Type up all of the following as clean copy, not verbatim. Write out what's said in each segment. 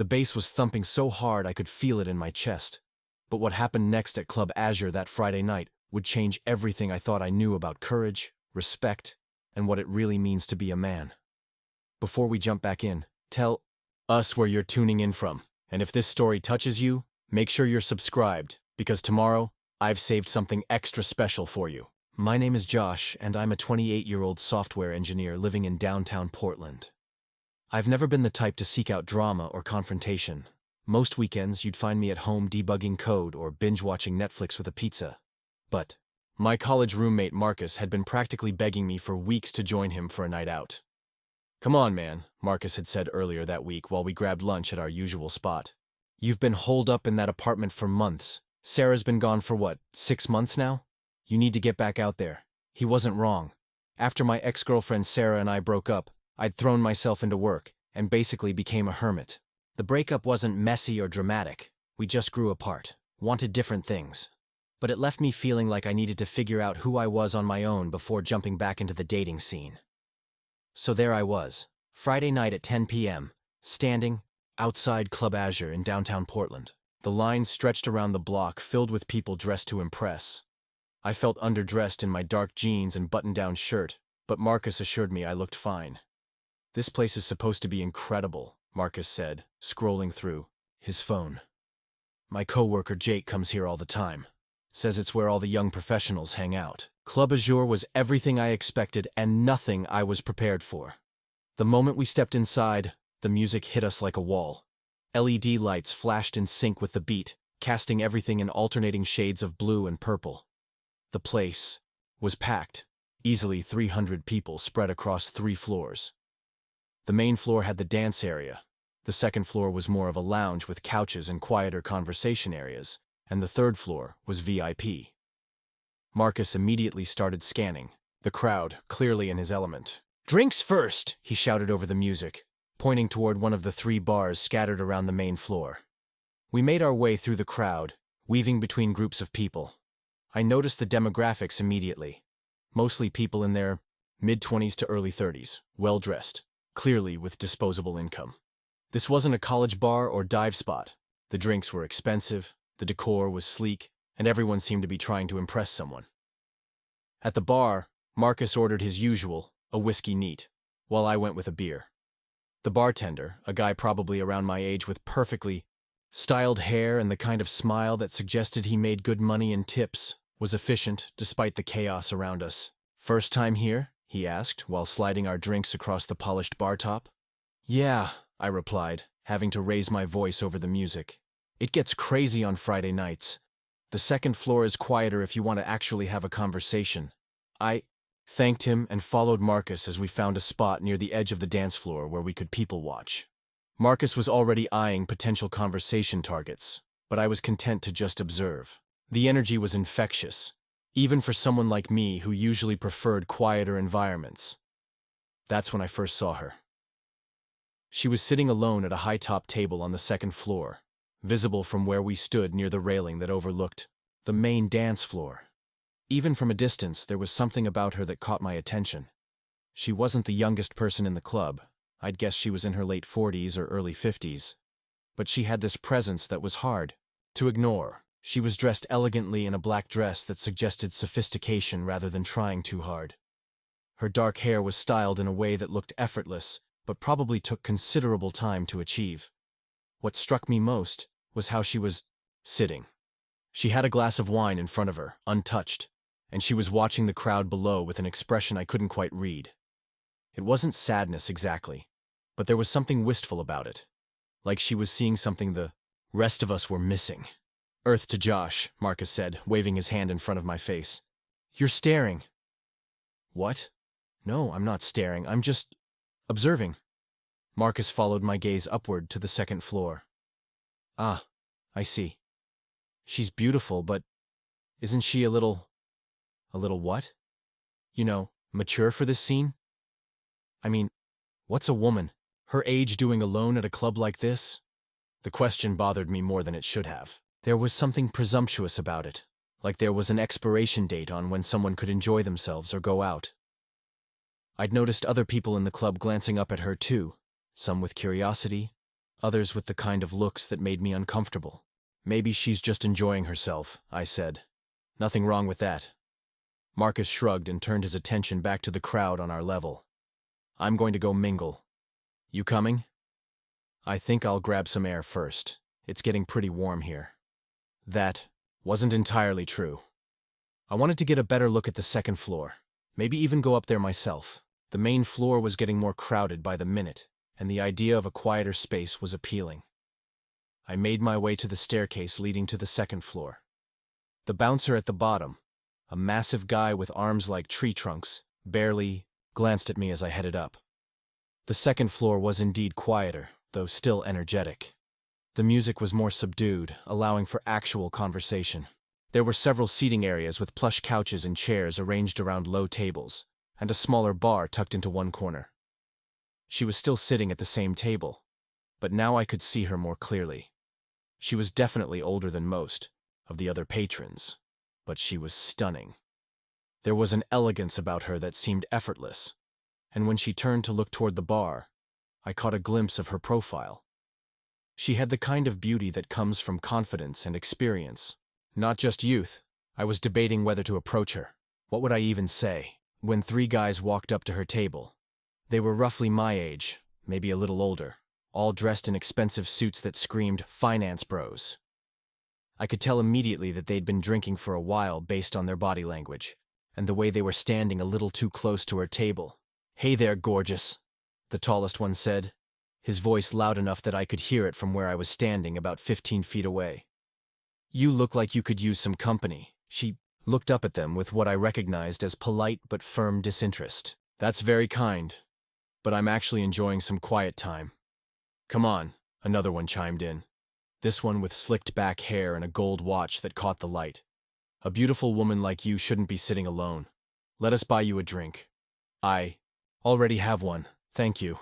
The bass was thumping so hard I could feel it in my chest. But what happened next at Club Azure that Friday night would change everything I thought I knew about courage, respect, and what it really means to be a man. Before we jump back in, tell us where you're tuning in from. And if this story touches you, make sure you're subscribed, because tomorrow, I've saved something extra special for you. My name is Josh, and I'm a 28-year-old software engineer living in downtown Portland. I've never been the type to seek out drama or confrontation. Most weekends, you'd find me at home debugging code or binge-watching Netflix with a pizza. But my college roommate Marcus had been practically begging me for weeks to join him for a night out. "Come on, man," Marcus had said earlier that week while we grabbed lunch at our usual spot. "You've been holed up in that apartment for months. Sarah's been gone for what, 6 months now? You need to get back out there." He wasn't wrong. After my ex-girlfriend Sarah and I broke up, I'd thrown myself into work and basically became a hermit. The breakup wasn't messy or dramatic. We just grew apart, wanted different things. But it left me feeling like I needed to figure out who I was on my own before jumping back into the dating scene. So there I was, Friday night at 10 p.m., standing outside Club Azure in downtown Portland. The line stretched around the block, filled with people dressed to impress. I felt underdressed in my dark jeans and button-down shirt, but Marcus assured me I looked fine. "This place is supposed to be incredible," Marcus said, scrolling through his phone. "My coworker Jake comes here all the time. Says it's where all the young professionals hang out." Club Azure was everything I expected and nothing I was prepared for. The moment we stepped inside, the music hit us like a wall. LED lights flashed in sync with the beat, casting everything in alternating shades of blue and purple. The place was packed, easily 300 people spread across 3 floors. The main floor had the dance area. The second floor was more of a lounge with couches and quieter conversation areas, and the third floor was VIP. Marcus immediately started scanning, the crowd clearly in his element. "Drinks first," he shouted over the music, pointing toward one of the 3 bars scattered around the main floor. We made our way through the crowd, weaving between groups of people. I noticed the demographics immediately. Mostly people in their mid-20s to early 30s, well-dressed, clearly with disposable income. This wasn't a college bar or dive spot. The drinks were expensive, the decor was sleek, and everyone seemed to be trying to impress someone. At the bar, Marcus ordered his usual, a whiskey neat, while I went with a beer. The bartender, a guy probably around my age with perfectly styled hair and the kind of smile that suggested he made good money in tips, was efficient despite the chaos around us. "First time here?" he asked, while sliding our drinks across the polished bar top. "Yeah," I replied, having to raise my voice over the music. "It gets crazy on Friday nights. The second floor is quieter if you want to actually have a conversation." I thanked him and followed Marcus as we found a spot near the edge of the dance floor where we could people watch. Marcus was already eyeing potential conversation targets, but I was content to just observe. The energy was infectious, even for someone like me who usually preferred quieter environments. That's when I first saw her. She was sitting alone at a high-top table on the second floor, visible from where we stood near the railing that overlooked the main dance floor. Even from a distance, there was something about her that caught my attention. She wasn't the youngest person in the club. I'd guess she was in her late 40s or early 50s. But she had this presence that was hard to ignore. She was dressed elegantly in a black dress that suggested sophistication rather than trying too hard. Her dark hair was styled in a way that looked effortless, but probably took considerable time to achieve. What struck me most was how she was sitting. She had a glass of wine in front of her, untouched, and she was watching the crowd below with an expression I couldn't quite read. It wasn't sadness exactly, but there was something wistful about it, like she was seeing something the rest of us were missing. "Earth to Josh," Marcus said, waving his hand in front of my face. "You're staring." "What? No, I'm not staring. I'm just observing." Marcus followed my gaze upward to the second floor. "Ah, I see. She's beautiful, but isn't she a little what? You know, mature for this scene? I mean, what's a woman her age doing alone at a club like this?" The question bothered me more than it should have. There was something presumptuous about it, like there was an expiration date on when someone could enjoy themselves or go out. I'd noticed other people in the club glancing up at her too, some with curiosity, others with the kind of looks that made me uncomfortable. Maybe she's just enjoying herself, I said. Nothing wrong with that. Marcus shrugged and turned his attention back to the crowd on our level. I'm going to go mingle. You coming? I think I'll grab some air first. It's getting pretty warm here. That wasn't entirely true. I wanted to get a better look at the second floor, maybe even go up there myself. The main floor was getting more crowded by the minute, and the idea of a quieter space was appealing. I made my way to the staircase leading to the second floor. The bouncer at the bottom, a massive guy with arms like tree trunks, barely glanced at me as I headed up. The second floor was indeed quieter, though still energetic. The music was more subdued, allowing for actual conversation. There were several seating areas with plush couches and chairs arranged around low tables, and a smaller bar tucked into one corner. She was still sitting at the same table, but now I could see her more clearly. She was definitely older than most of the other patrons, but she was stunning. There was an elegance about her that seemed effortless, and when she turned to look toward the bar, I caught a glimpse of her profile. She had the kind of beauty that comes from confidence and experience, not just youth. I was debating whether to approach her. What would I even say? When three guys walked up to her table. They were roughly my age, maybe a little older, all dressed in expensive suits that screamed finance bros. I could tell immediately that they'd been drinking for a while based on their body language, and the way they were standing a little too close to her table. "Hey there, gorgeous," the tallest one said, his voice loud enough that I could hear it from where I was standing about 15 feet away. "You look like you could use some company." She looked up at them with what I recognized as polite but firm disinterest. "That's very kind, but I'm actually enjoying some quiet time." "Come on," another one chimed in. This one with slicked back hair and a gold watch that caught the light. "A beautiful woman like you shouldn't be sitting alone. Let us buy you a drink." "I already have one, thank you."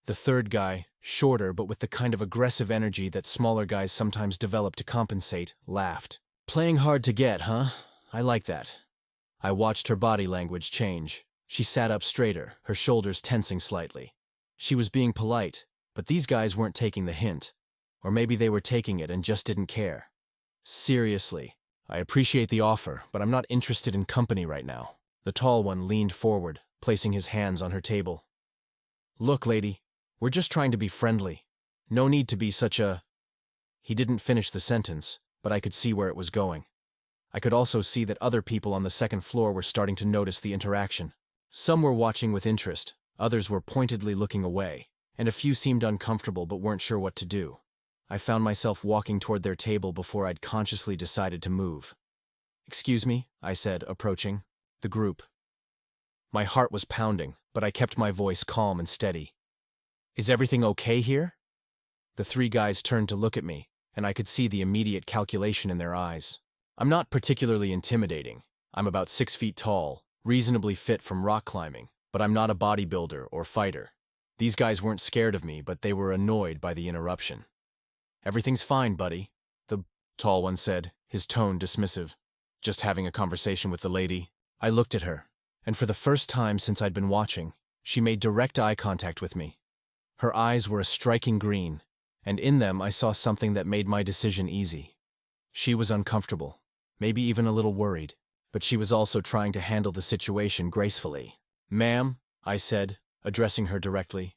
The third guy, shorter but with the kind of aggressive energy that smaller guys sometimes develop to compensate, laughed. "Playing hard to get, huh? I like that." I watched her body language change. She sat up straighter, her shoulders tensing slightly. She was being polite, but these guys weren't taking the hint. Or maybe they were taking it and just didn't care. "Seriously, I appreciate the offer, but I'm not interested in company right now." The tall one leaned forward, placing his hands on her table. "Look, lady, we're just trying to be friendly. No need to be such a—" He didn't finish the sentence, but I could see where it was going. I could also see that other people on the second floor were starting to notice the interaction. Some were watching with interest, others were pointedly looking away, and a few seemed uncomfortable but weren't sure what to do. I found myself walking toward their table before I'd consciously decided to move. "Excuse me," I said, approaching the group. My heart was pounding, but I kept my voice calm and steady. "Is everything okay here?" The three guys turned to look at me, and I could see the immediate calculation in their eyes. I'm not particularly intimidating. I'm about 6 feet tall, reasonably fit from rock climbing, but I'm not a bodybuilder or fighter. These guys weren't scared of me, but they were annoyed by the interruption. "Everything's fine, buddy," the tall one said, his tone dismissive. "Just having a conversation with the lady." I looked at her, and for the first time since I'd been watching, she made direct eye contact with me. Her eyes were a striking green, and in them I saw something that made my decision easy. She was uncomfortable, maybe even a little worried, but she was also trying to handle the situation gracefully. "Ma'am," I said, addressing her directly,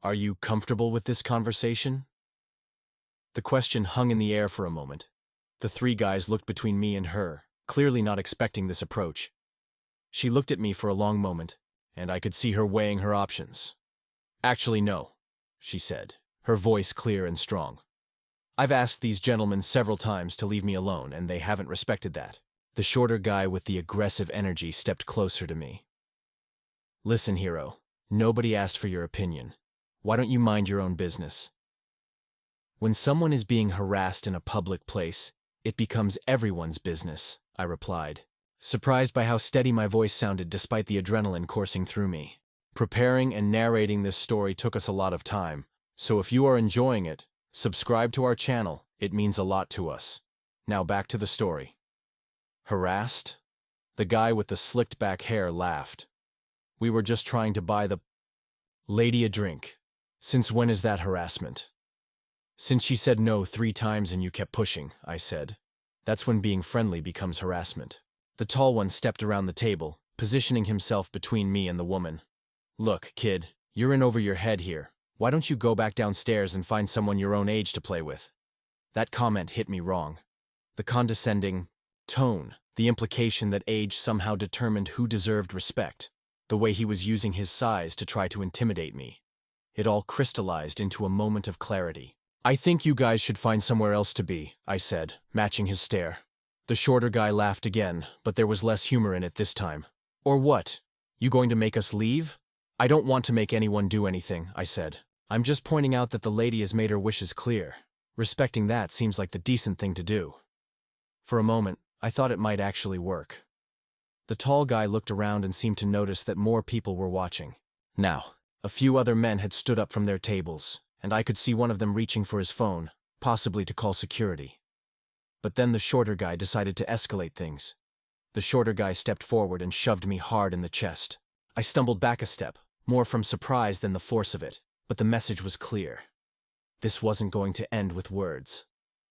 "are you comfortable with this conversation?" The question hung in the air for a moment. The three guys looked between me and her, clearly not expecting this approach. She looked at me for a long moment, and I could see her weighing her options. "Actually, no," she said, her voice clear and strong. "I've asked these gentlemen several times to leave me alone, and they haven't respected that." The shorter guy with the aggressive energy stepped closer to me. "Listen, hero, nobody asked for your opinion. Why don't you mind your own business?" "When someone is being harassed in a public place, it becomes everyone's business," I replied, surprised by how steady my voice sounded despite the adrenaline coursing through me. Preparing and narrating this story took us a lot of time, so if you are enjoying it, subscribe to our channel. It means a lot to us. Now back to the story. "Harassed?" The guy with the slicked back hair laughed. "We were just trying to buy the lady a drink. Since when is that harassment? Since she said no 3 times and you kept pushing, I said. That's when being friendly becomes harassment. The tall one stepped around the table, positioning himself between me and the woman. Look, kid, you're in over your head here. Why don't you go back downstairs and find someone your own age to play with? That comment hit me wrong. The condescending tone, the implication that age somehow determined who deserved respect, the way he was using his size to try to intimidate me. It all crystallized into a moment of clarity. I think you guys should find somewhere else to be, I said, matching his stare. The shorter guy laughed again, but there was less humor in it this time. Or what? You going to make us leave? I don't want to make anyone do anything, I said. I'm just pointing out that the lady has made her wishes clear. Respecting that seems like the decent thing to do. For a moment, I thought it might actually work. The tall guy looked around and seemed to notice that more people were watching. Now, a few other men had stood up from their tables, and I could see one of them reaching for his phone, possibly to call security. But then the shorter guy decided to escalate things. The shorter guy stepped forward and shoved me hard in the chest. I stumbled back a step, more from surprise than the force of it, but the message was clear. This wasn't going to end with words.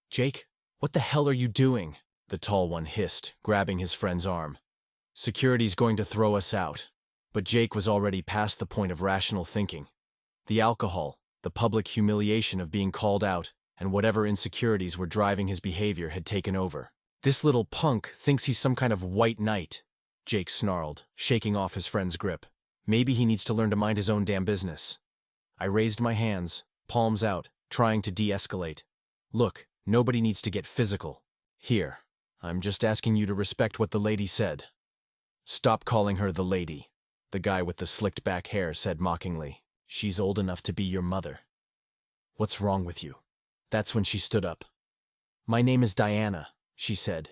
Jake, what the hell are you doing? The tall one hissed, grabbing his friend's arm. Security's going to throw us out. But Jake was already past the point of rational thinking. The alcohol, the public humiliation of being called out, and whatever insecurities were driving his behavior had taken over. This little punk thinks he's some kind of white knight, Jake snarled, shaking off his friend's grip. Maybe he needs to learn to mind his own damn business. I raised my hands, palms out, trying to de-escalate. Look, nobody needs to get physical. Here, I'm just asking you to respect what the lady said. Stop calling her the lady, the guy with the slicked back hair said mockingly. She's old enough to be your mother. What's wrong with you? That's when she stood up. My name is Diana, she said,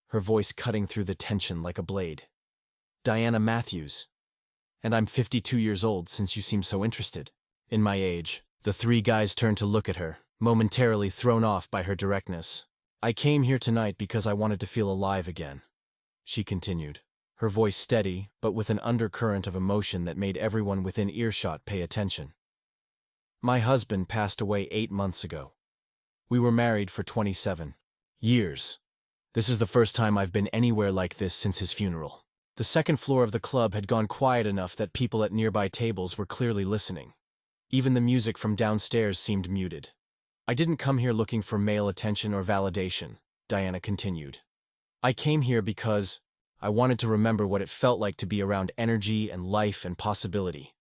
her voice cutting through the tension like a blade. Diana Matthews. And I'm 52 years old since you seem so interested in my age. The 3 guys turned to look at her, momentarily thrown off by her directness. I came here tonight because I wanted to feel alive again, she continued, her voice steady but with an undercurrent of emotion that made everyone within earshot pay attention. My husband passed away 8 months ago. We were married for 27 years. This is the first time I've been anywhere like this since his funeral. The second floor of the club had gone quiet enough that people at nearby tables were clearly listening. Even the music from downstairs seemed muted. I didn't come here looking for male attention or validation, Diana continued. I came here because I wanted to remember what it felt like to be around energy and life and possibility.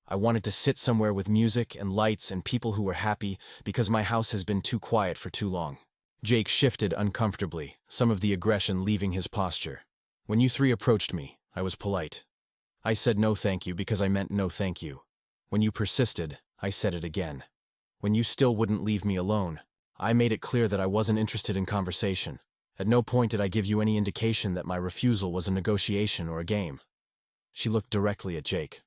I wanted to sit somewhere with music and lights and people who were happy because my house has been too quiet for too long. Jake shifted uncomfortably, some of the aggression leaving his posture. When you 3 approached me, I was polite. I said no thank you because I meant no thank you. When you persisted, I said it again. When you still wouldn't leave me alone, I made it clear that I wasn't interested in conversation. At no point did I give you any indication that my refusal was a negotiation or a game. She looked directly at Jake.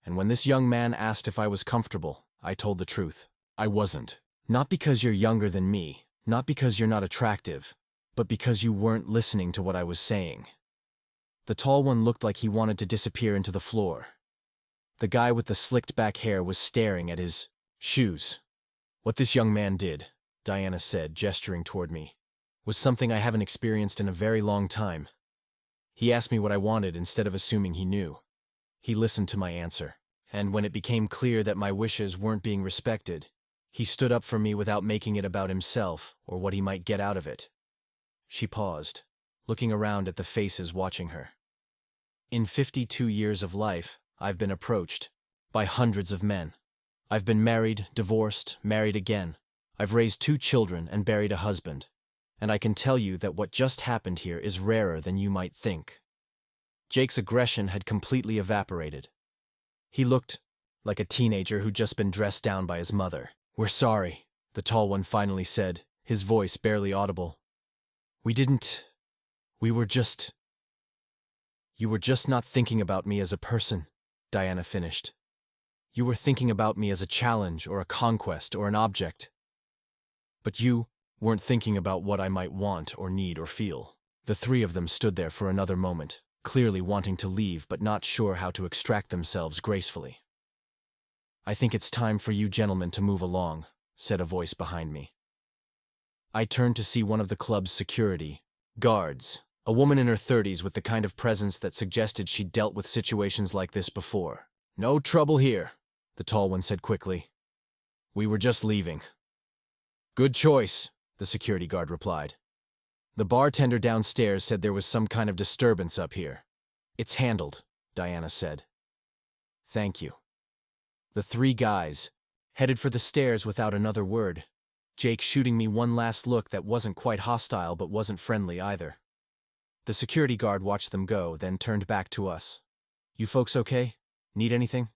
And when this young man asked if I was comfortable, I told the truth. I wasn't. Not because you're younger than me, not because you're not attractive, but because you weren't listening to what I was saying. The tall one looked like he wanted to disappear into the floor. The guy with the slicked back hair was staring at his shoes. What this young man did, Diana said, gesturing toward me, was something I haven't experienced in a very long time. He asked me what I wanted instead of assuming he knew. He listened to my answer, and when it became clear that my wishes weren't being respected, he stood up for me without making it about himself or what he might get out of it. She paused, looking around at the faces watching her. In 52 years of life, I've been approached by hundreds of men. I've been married, divorced, married again. I've raised 2 children and buried a husband. And I can tell you that what just happened here is rarer than you might think. Jake's aggression had completely evaporated. He looked like a teenager who'd just been dressed down by his mother. We're sorry, the tall one finally said, his voice barely audible. We were just... You were just not thinking about me as a person, Diana finished. You were thinking about me as a challenge or a conquest or an object. But you weren't thinking about what I might want or need or feel. The 3 of them stood there for another moment, clearly wanting to leave but not sure how to extract themselves gracefully. "I think it's time for you gentlemen to move along," said a voice behind me. I turned to see one of the club's security guards, a woman in her 30s with the kind of presence that suggested she'd dealt with situations like this before. "No trouble here," the tall one said quickly. "We were just leaving." "Good choice," the security guard replied. "The bartender downstairs said there was some kind of disturbance up here." "It's handled," Diana said. "Thank you." The three guys headed for the stairs without another word, Jake shooting me one last look that wasn't quite hostile but wasn't friendly either. The security guard watched them go, then turned back to us. "You folks okay? Need anything?"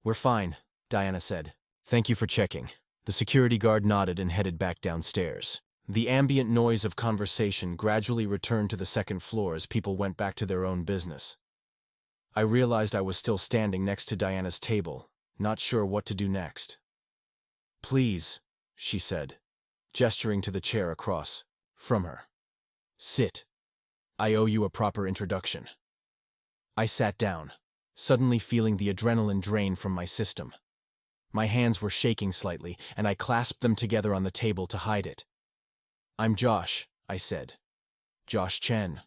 "We're fine," Diana said. "Thank you for checking." The security guard nodded and headed back downstairs. The ambient noise of conversation gradually returned to the second floor as people went back to their own business. I realized I was still standing next to Diana's table, not sure what to do next. "Please," she said, gesturing to the chair across from her. "Sit. I owe you a proper introduction." I sat down, suddenly feeling the adrenaline drain from my system. My hands were shaking slightly, and I clasped them together on the table to hide it. "I'm Josh," I said. "Josh Chen."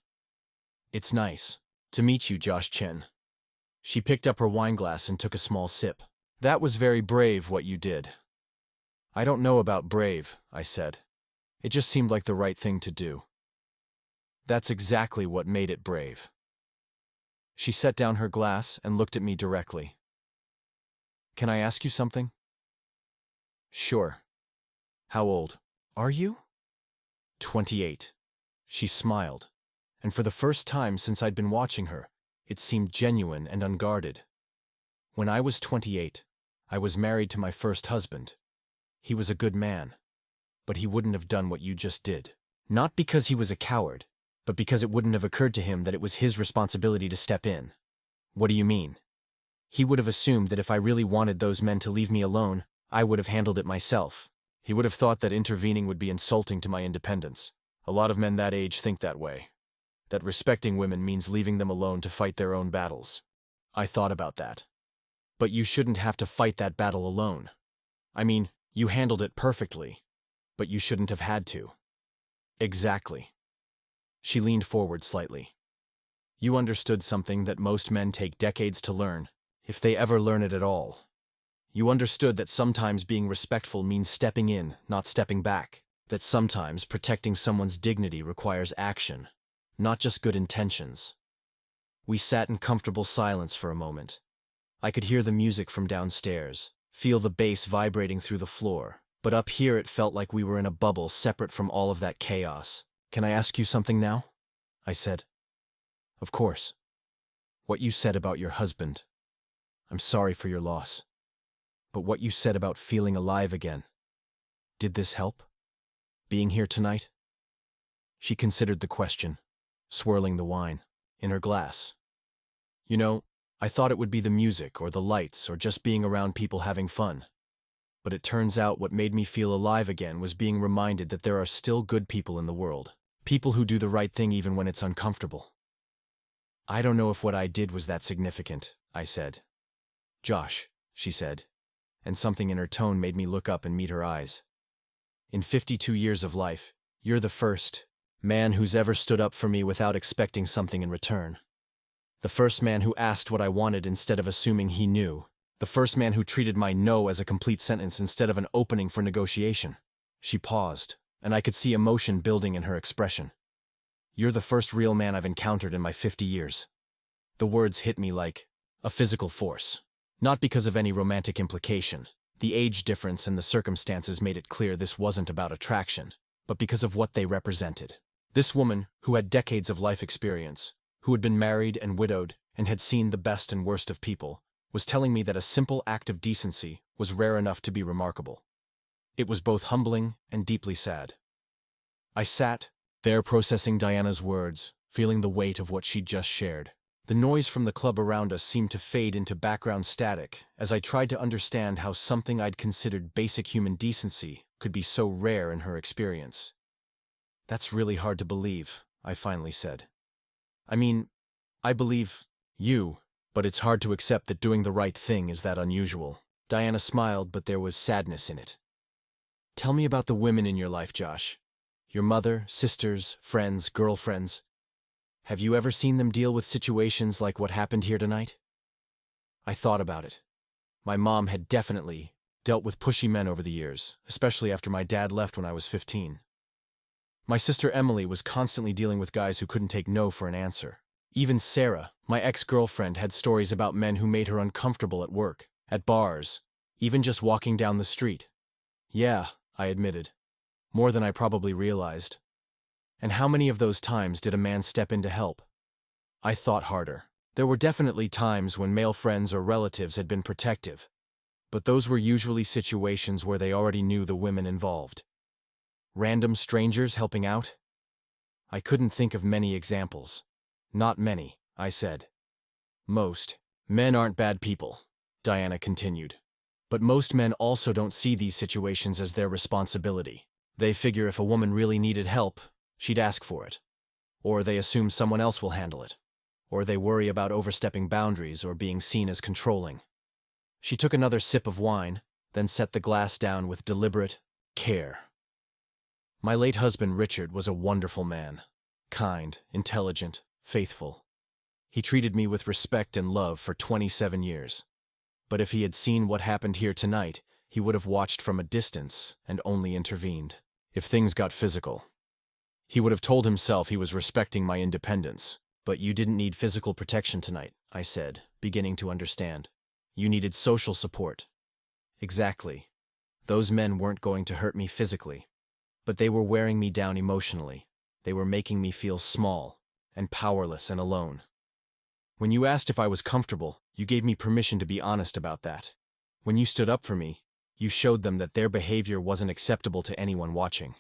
"It's nice to meet you, Josh Chen." She picked up her wineglass and took a small sip. "That was very brave what you did." "I don't know about brave," I said. "It just seemed like the right thing to do." "That's exactly what made it brave." She set down her glass and looked at me directly. "Can I ask you something?" "Sure." "How old are you?" 28. She smiled, and for the first time since I'd been watching her, it seemed genuine and unguarded. "When I was 28, I was married to my first husband. He was a good man, but he wouldn't have done what you just did. Not because he was a coward, but because it wouldn't have occurred to him that it was his responsibility to step in." "What do you mean?" "He would have assumed that if I really wanted those men to leave me alone, I would have handled it myself. He would have thought that intervening would be insulting to my independence. A lot of men that age think that way. That respecting women means leaving them alone to fight their own battles." I thought about that. "But you shouldn't have to fight that battle alone. I mean, you handled it perfectly, but you shouldn't have had to." "Exactly." She leaned forward slightly. "You understood something that most men take decades to learn, if they ever learn it at all. You understood that sometimes being respectful means stepping in, not stepping back. That sometimes protecting someone's dignity requires action, not just good intentions." We sat in comfortable silence for a moment. I could hear the music from downstairs, feel the bass vibrating through the floor, but up here it felt like we were in a bubble separate from all of that chaos. "Can I ask you something now?" I said. "Of course." "What you said about your husband. I'm sorry for your loss. But what you said about feeling alive again. Did this help? Being here tonight?" She considered the question, swirling the wine in her glass. "You know, I thought it would be the music or the lights or just being around people having fun. But it turns out what made me feel alive again was being reminded that there are still good people in the world. People who do the right thing even when it's uncomfortable." "I don't know if what I did was that significant," I said. "Josh," she said, and something in her tone made me look up and meet her eyes. "In 52 years of life, you're the first man who's ever stood up for me without expecting something in return. The first man who asked what I wanted instead of assuming he knew. The first man who treated my no as a complete sentence instead of an opening for negotiation." She paused, and I could see emotion building in her expression. "You're the first real man I've encountered in my 50 years. The words hit me like a physical force. Not because of any romantic implication. The age difference and the circumstances made it clear this wasn't about attraction, but because of what they represented. This woman, who had decades of life experience, who had been married and widowed and had seen the best and worst of people, was telling me that a simple act of decency was rare enough to be remarkable. It was both humbling and deeply sad. I sat there processing Diana's words, feeling the weight of what she'd just shared. The noise from the club around us seemed to fade into background static as I tried to understand how something I'd considered basic human decency could be so rare in her experience. "That's really hard to believe," I finally said. "I mean, I believe you, but it's hard to accept that doing the right thing is that unusual." Diana smiled, but there was sadness in it. Tell me about the women in your life, Josh. Your mother, sisters, friends, girlfriends. Have you ever seen them deal with situations like what happened here tonight? I thought about it. My mom had definitely dealt with pushy men over the years, especially after my dad left when I was 15. My sister Emily was constantly dealing with guys who couldn't take no for an answer. Even Sarah, my ex-girlfriend, had stories about men who made her uncomfortable at work, at bars, even just walking down the street. Yeah, I admitted. More than I probably realized. And how many of those times did a man step in to help? I thought harder. There were definitely times when male friends or relatives had been protective, but those were usually situations where they already knew the women involved. Random strangers helping out? I couldn't think of many examples. Not many, I said. Most men aren't bad people, Diana continued. But most men also don't see these situations as their responsibility. They figure if a woman really needed help, she'd ask for it. Or they assume someone else will handle it. Or they worry about overstepping boundaries or being seen as controlling. She took another sip of wine, then set the glass down with deliberate care. My late husband, Richard, was a wonderful man. Kind, intelligent, faithful. He treated me with respect and love for 27 years. But if he had seen what happened here tonight, he would have watched from a distance and only intervened if things got physical. He would have told himself he was respecting my independence. But you didn't need physical protection tonight, I said, beginning to understand. You needed social support. Exactly. Those men weren't going to hurt me physically, but they were wearing me down emotionally. They were making me feel small and powerless and alone. When you asked if I was comfortable, you gave me permission to be honest about that. When you stood up for me, you showed them that their behavior wasn't acceptable to anyone watching.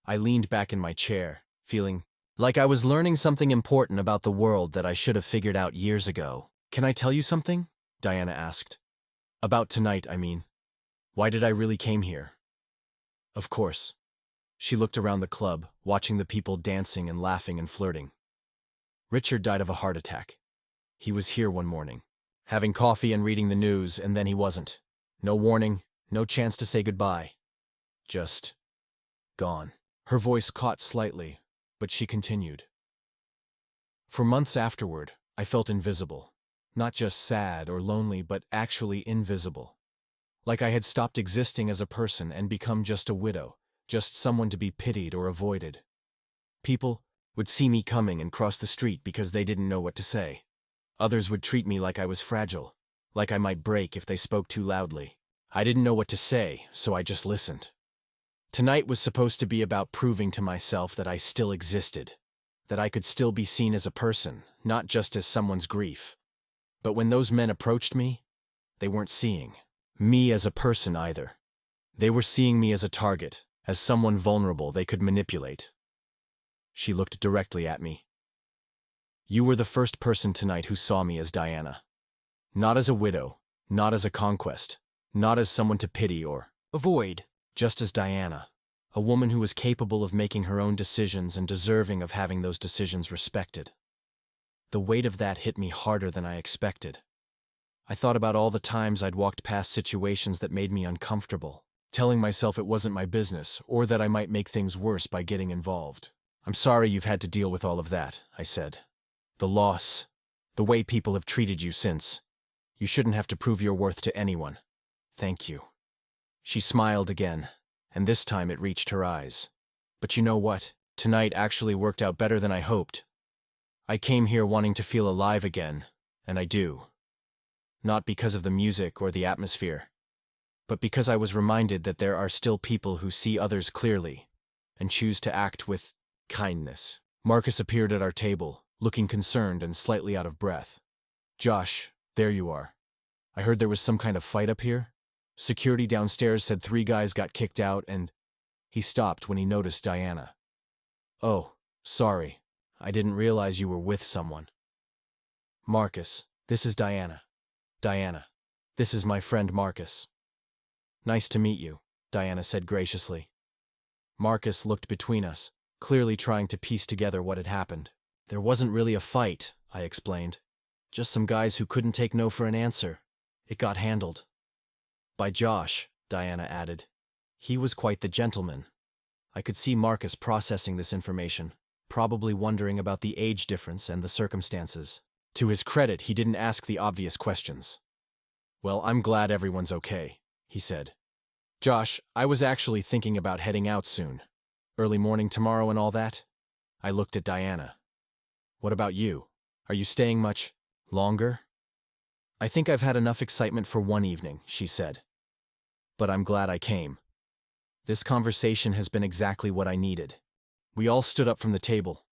I leaned back in my chair, feeling like I was learning something important about the world that I should have figured out years ago. Can I tell you something? Diana asked. About tonight, I mean. Why did I really came here? Of course. She looked around the club, watching the people dancing and laughing and flirting. Richard died of a heart attack. He was here one morning, having coffee and reading the news, and then he wasn't. No warning, no chance to say goodbye. Just gone. Her voice caught slightly, but she continued. For months afterward, I felt invisible. Not just sad or lonely, but actually invisible. Like I had stopped existing as a person and become just a widow, just someone to be pitied or avoided. People would see me coming and cross the street because they didn't know what to say. Others would treat me like I was fragile, like I might break if they spoke too loudly. I didn't know what to say, so I just listened. Tonight was supposed to be about proving to myself that I still existed, that I could still be seen as a person, not just as someone's grief. But when those men approached me, they weren't seeing me as a person either. They were seeing me as a target, as someone vulnerable they could manipulate. She looked directly at me. You were the first person tonight who saw me as Diana. Not as a widow, not as a conquest, not as someone to pity or avoid. Just as Diana, a woman who was capable of making her own decisions and deserving of having those decisions respected. The weight of that hit me harder than I expected. I thought about all the times I'd walked past situations that made me uncomfortable, telling myself it wasn't my business or that I might make things worse by getting involved. I'm sorry you've had to deal with all of that, I said. The loss, the way people have treated you since. You shouldn't have to prove your worth to anyone. Thank you. She smiled again, and this time it reached her eyes. But you know what? Tonight actually worked out better than I hoped. I came here wanting to feel alive again, and I do. Not because of the music or the atmosphere, but because I was reminded that there are still people who see others clearly and choose to act with kindness. Marcus appeared at our table, looking concerned and slightly out of breath. Josh, there you are. I heard there was some kind of fight up here. Security downstairs said 3 guys got kicked out and... He stopped when he noticed Diana. Oh, sorry. I didn't realize you were with someone. Marcus, this is Diana. Diana, this is my friend Marcus. Nice to meet you, Diana said graciously. Marcus looked between us, clearly trying to piece together what had happened. There wasn't really a fight, I explained. Just some guys who couldn't take no for an answer. It got handled. By Josh, Diana added. He was quite the gentleman. I could see Marcus processing this information, probably wondering about the age difference and the circumstances. To his credit, he didn't ask the obvious questions. Well, I'm glad everyone's okay, he said. Josh, I was actually thinking about heading out soon. Early morning tomorrow and all that? I looked at Diana. What about you? Are you staying much longer? I think I've had enough excitement for one evening, she said. But I'm glad I came. This conversation has been exactly what I needed. We all stood up from the table.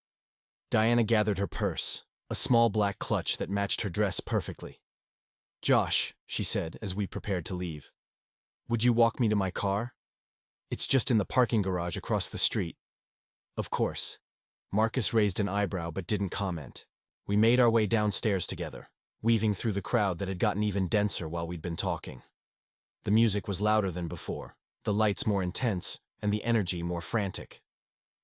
Diana gathered her purse, a small black clutch that matched her dress perfectly. Josh, she said as we prepared to leave, would you walk me to my car? It's just in the parking garage across the street. Of course. Marcus raised an eyebrow but didn't comment. We made our way downstairs together, weaving through the crowd that had gotten even denser while we'd been talking. The music was louder than before, the lights more intense, and the energy more frantic.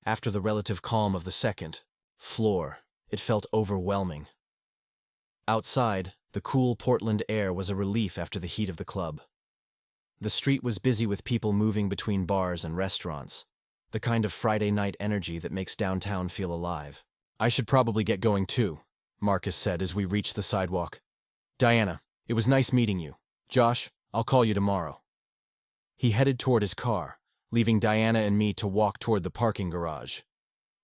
After the relative calm of the second floor, it felt overwhelming. Outside, the cool Portland air was a relief after the heat of the club. The street was busy with people moving between bars and restaurants, the kind of Friday night energy that makes downtown feel alive. I should probably get going too, Marcus said as we reached the sidewalk. Diana, it was nice meeting you. Josh, I'll call you tomorrow. He headed toward his car, leaving Diana and me to walk toward the parking garage.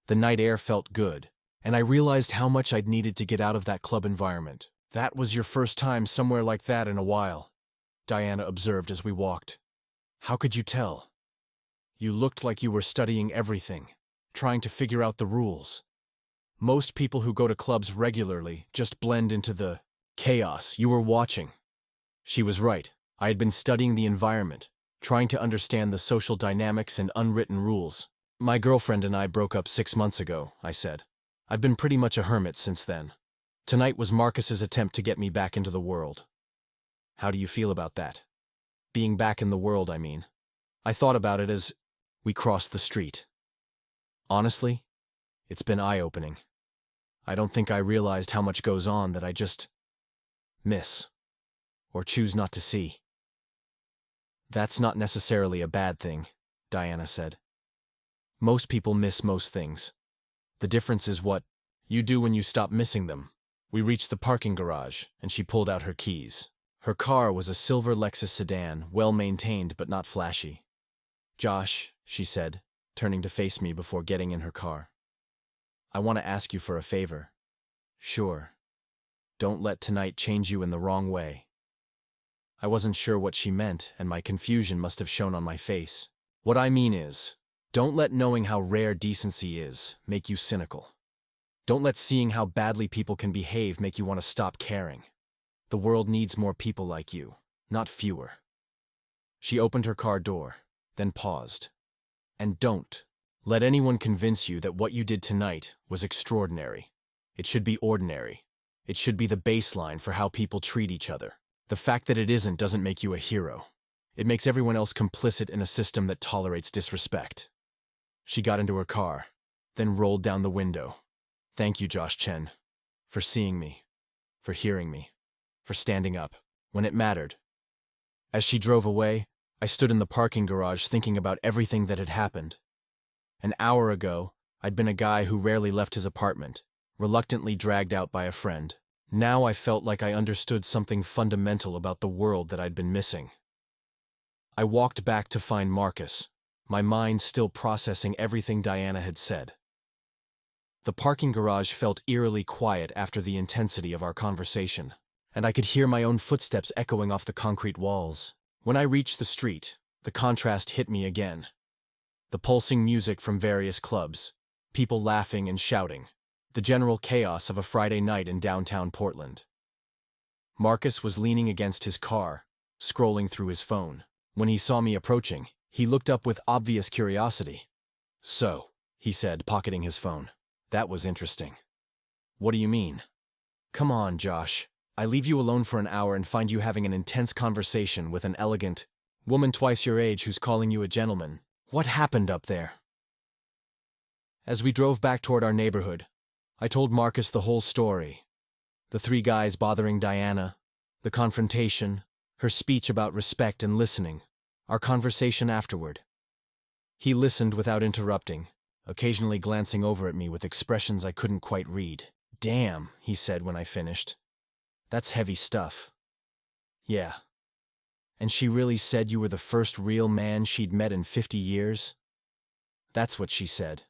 The night air felt good, and I realized how much I'd needed to get out of that club environment. That was your first time somewhere like that in a while, Diana observed as we walked. How could you tell? You looked like you were studying everything, trying to figure out the rules. Most people who go to clubs regularly just blend into the chaos you were watching. She was right. I had been studying the environment, trying to understand the social dynamics and unwritten rules. My girlfriend and I broke up 6 months ago, I said. I've been pretty much a hermit since then. Tonight was Marcus's attempt to get me back into the world. How do you feel about that? Being back in the world, I mean. I thought about it as we crossed the street. Honestly, it's been eye-opening. I don't think I realized how much goes on that I just miss, or choose not to see. That's not necessarily a bad thing, Diana said. Most people miss most things. The difference is what you do when you stop missing them. We reached the parking garage, and she pulled out her keys. Her car was a silver Lexus sedan, well-maintained but not flashy. Josh, she said, turning to face me before getting in her car. I want to ask you for a favor. Sure. Don't let tonight change you in the wrong way. I wasn't sure what she meant, and my confusion must have shown on my face. What I mean is, don't let knowing how rare decency is make you cynical. Don't let seeing how badly people can behave make you want to stop caring. The world needs more people like you, not fewer. She opened her car door, then paused. And don't let anyone convince you that what you did tonight was extraordinary. It should be ordinary. It should be the baseline for how people treat each other. The fact that it isn't doesn't make you a hero. It makes everyone else complicit in a system that tolerates disrespect. She got into her car, then rolled down the window. Thank you, Josh Chen, for seeing me, for hearing me, for standing up when it mattered. As she drove away, I stood in the parking garage thinking about everything that had happened. An hour ago, I'd been a guy who rarely left his apartment, reluctantly dragged out by a friend. Now I felt like I understood something fundamental about the world that I'd been missing. I walked back to find Marcus, my mind still processing everything Diana had said. The parking garage felt eerily quiet after the intensity of our conversation, and I could hear my own footsteps echoing off the concrete walls. When I reached the street, the contrast hit me again. The pulsing music from various clubs, people laughing and shouting, the general chaos of a Friday night in downtown Portland. Marcus was leaning against his car, scrolling through his phone. When he saw me approaching, he looked up with obvious curiosity. So, he said, pocketing his phone. That was interesting. What do you mean? Come on, Josh. I leave you alone for an hour and find you having an intense conversation with an elegant woman twice your age who's calling you a gentleman. What happened up there? As we drove back toward our neighborhood, I told Marcus the whole story. The 3 guys bothering Diana, the confrontation, Her speech about respect and listening. Our conversation afterward. He listened without interrupting, occasionally glancing over at me with expressions I couldn't quite read. "Damn," he said when I finished. "That's heavy stuff." "Yeah. And she really said you were the first real man she'd met in 50 years? That's what she said."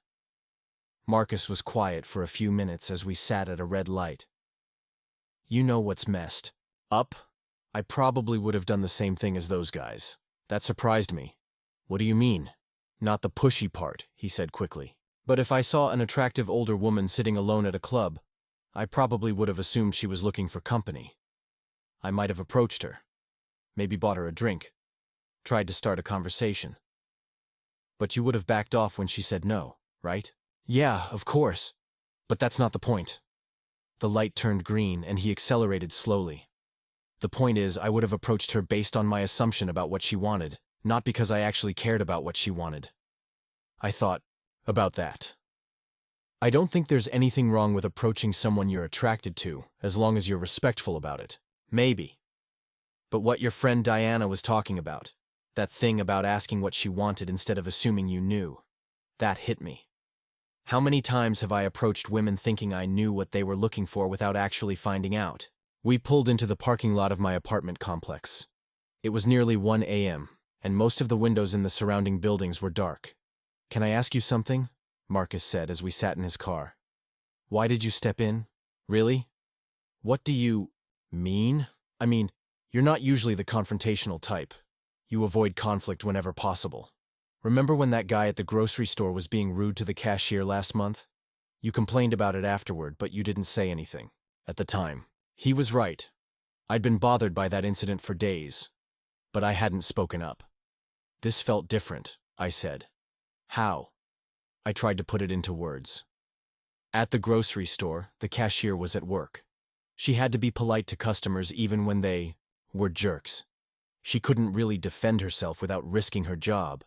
Marcus was quiet for a few minutes as we sat at a red light. "You know what's messed up? I probably would have done the same thing as those guys. That surprised me." "What do you mean?" "Not the pushy part," he said quickly. "But if I saw an attractive older woman sitting alone at a club, I probably would have assumed she was looking for company. I might have approached her, maybe bought her a drink, tried to start a conversation. But you would have backed off when she said no, right?" "Yeah, of course. But that's not the point." The light turned green and he accelerated slowly. "The point is, I would have approached her based on my assumption about what she wanted, not because I actually cared about what she wanted. I thought about that. I don't think there's anything wrong with approaching someone you're attracted to, as long as you're respectful about it. Maybe. But what your friend Diana was talking about, that thing about asking what she wanted instead of assuming you knew, that hit me. How many times have I approached women thinking I knew what they were looking for without actually finding out?" We pulled into the parking lot of my apartment complex. It was nearly 1 a.m., and most of the windows in the surrounding buildings were dark. "Can I ask you something?" Marcus said as we sat in his car. "Why did you step in? Really? What do you mean? I mean, you're not usually the confrontational type. You avoid conflict whenever possible. Remember when that guy at the grocery store was being rude to the cashier last month? You complained about it afterward, but you didn't say anything at the time. He was right. I'd been bothered by that incident for days, but I hadn't spoken up. This felt different," I said. "How?" I tried to put it into words. At the grocery store, the cashier was at work. She had to be polite to customers even when they were jerks. She couldn't really defend herself without risking her job.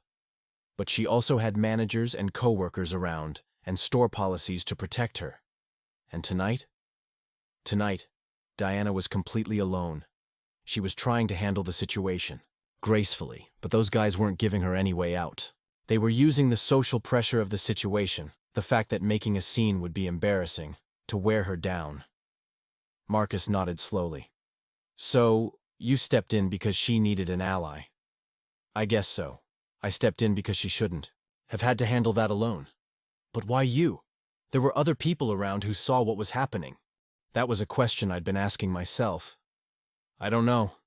But she also had managers and coworkers around and store policies to protect her. And tonight? Tonight, Diana was completely alone. She was trying to handle the situation gracefully, but those guys weren't giving her any way out. They were using the social pressure of the situation, the fact that making a scene would be embarrassing, to wear her down. Marcus nodded slowly. "So, you stepped in because she needed an ally?" "I guess so. I stepped in because she shouldn't have had to handle that alone." "But why you? There were other people around who saw what was happening." That was a question I'd been asking myself. I don't know.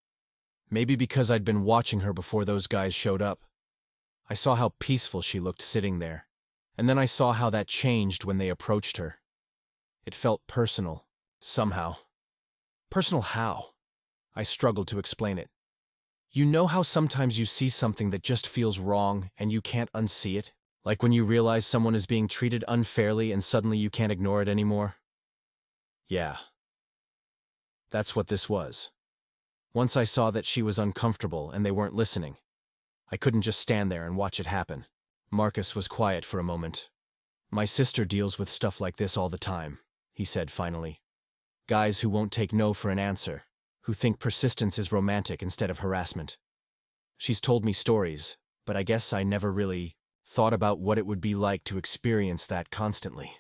Maybe because I'd been watching her before those guys showed up. I saw how peaceful she looked sitting there, and then I saw how that changed when they approached her. It felt personal, somehow. Personal how? I struggled to explain it. You know how sometimes you see something that just feels wrong and you can't unsee it? Like when you realize someone is being treated unfairly and suddenly you can't ignore it anymore? Yeah. That's what this was. Once I saw that she was uncomfortable and they weren't listening. I couldn't just stand there and watch it happen. Marcus was quiet for a moment. "My sister deals with stuff like this all the time," he said finally. "Guys who won't take no for an answer, who think persistence is romantic instead of harassment. She's told me stories, but I guess I never really thought about what it would be like to experience that constantly."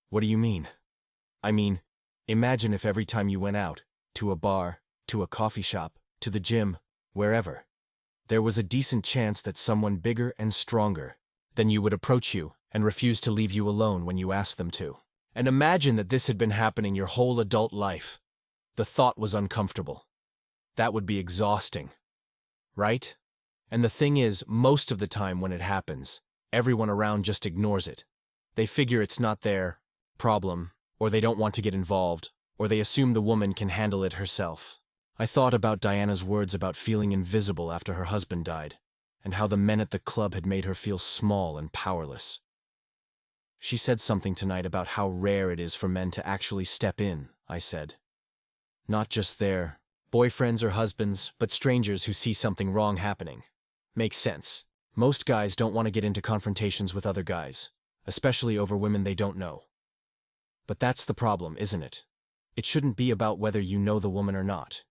"What do you mean?" "I mean, imagine if every time you went out, to a bar, to a coffee shop, to the gym, wherever, there was a decent chance that someone bigger and stronger than you would approach you and refuse to leave you alone when you asked them to. And imagine that this had been happening your whole adult life. The thought was uncomfortable. That would be exhausting. Right? And the thing is, most of the time when it happens, everyone around just ignores it. They figure it's not their problem, or they don't want to get involved, or they assume the woman can handle it herself. I thought about Diana's words about feeling invisible after her husband died, and how the men at the club had made her feel small and powerless. She said something tonight about how rare it is for men to actually step in, I said. Not just their boyfriends or husbands, but strangers who see something wrong happening. Makes sense. Most guys don't want to get into confrontations with other guys, especially over women they don't know. But that's the problem, isn't it? It shouldn't be about whether you know the woman or not.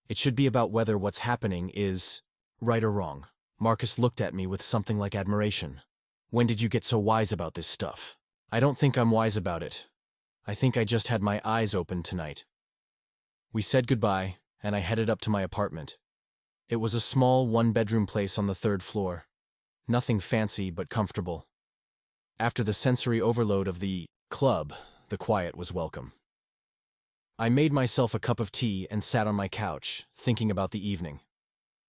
It should be about whether what's happening is right or wrong. Marcus looked at me with something like admiration. When did you get so wise about this stuff? I don't think I'm wise about it. I think I just had my eyes open tonight. We said goodbye, and I headed up to my apartment. It was a small one-bedroom place on the 3rd floor. Nothing fancy but comfortable. After the sensory overload of the club, the quiet was welcome. I made myself a cup of tea and sat on my couch, thinking about the evening.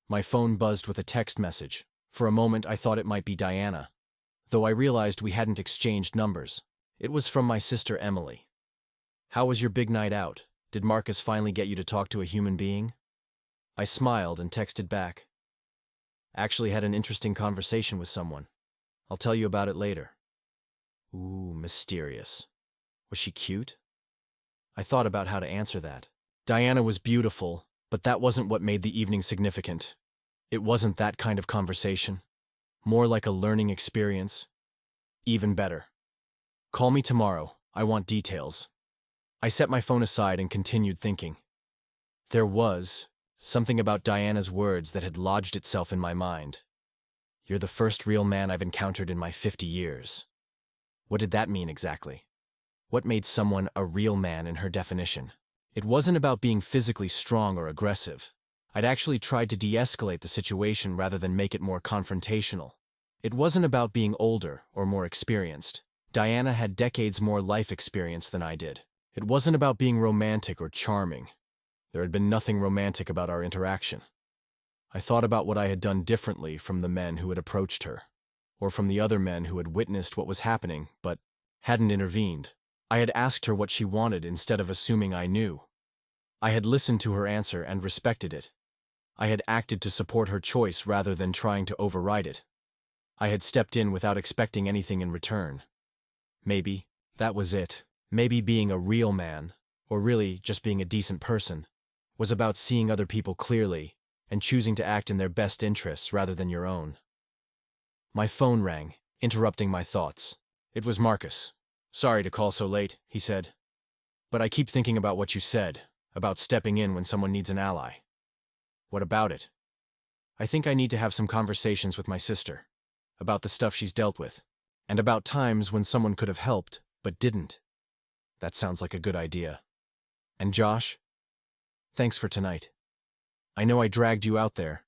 My phone buzzed with a text message. For a moment I thought it might be Diana, though I realized we hadn't exchanged numbers. It was from my sister Emily. How was your big night out? Did Marcus finally get you to talk to a human being? I smiled and texted back. Actually had an interesting conversation with someone. I'll tell you about it later. Ooh, mysterious. Was she cute? I thought about how to answer that. Diana was beautiful, but that wasn't what made the evening significant. It wasn't that kind of conversation. More like a learning experience. Even better. Call me tomorrow. I want details. I set my phone aside and continued thinking. There was something about Diana's words that had lodged itself in my mind. You're the first real man I've encountered in my 50 years. What did that mean exactly? What made someone a real man in her definition? It wasn't about being physically strong or aggressive. I'd actually tried to de-escalate the situation rather than make it more confrontational. It wasn't about being older or more experienced. Diana had decades more life experience than I did. It wasn't about being romantic or charming. There had been nothing romantic about our interaction. I thought about what I had done differently from the men who had approached her, or from the other men who had witnessed what was happening but hadn't intervened. I had asked her what she wanted instead of assuming I knew. I had listened to her answer and respected it. I had acted to support her choice rather than trying to override it. I had stepped in without expecting anything in return. Maybe that was it. Maybe being a real man, or really just being a decent person, was about seeing other people clearly and choosing to act in their best interests rather than your own. My phone rang, interrupting my thoughts. It was Marcus. Sorry to call so late, he said. But I keep thinking about what you said, about stepping in when someone needs an ally. What about it? I think I need to have some conversations with my sister, about the stuff she's dealt with, and about times when someone could have helped, but didn't. That sounds like a good idea. And Josh? Thanks for tonight. I know I dragged you out there,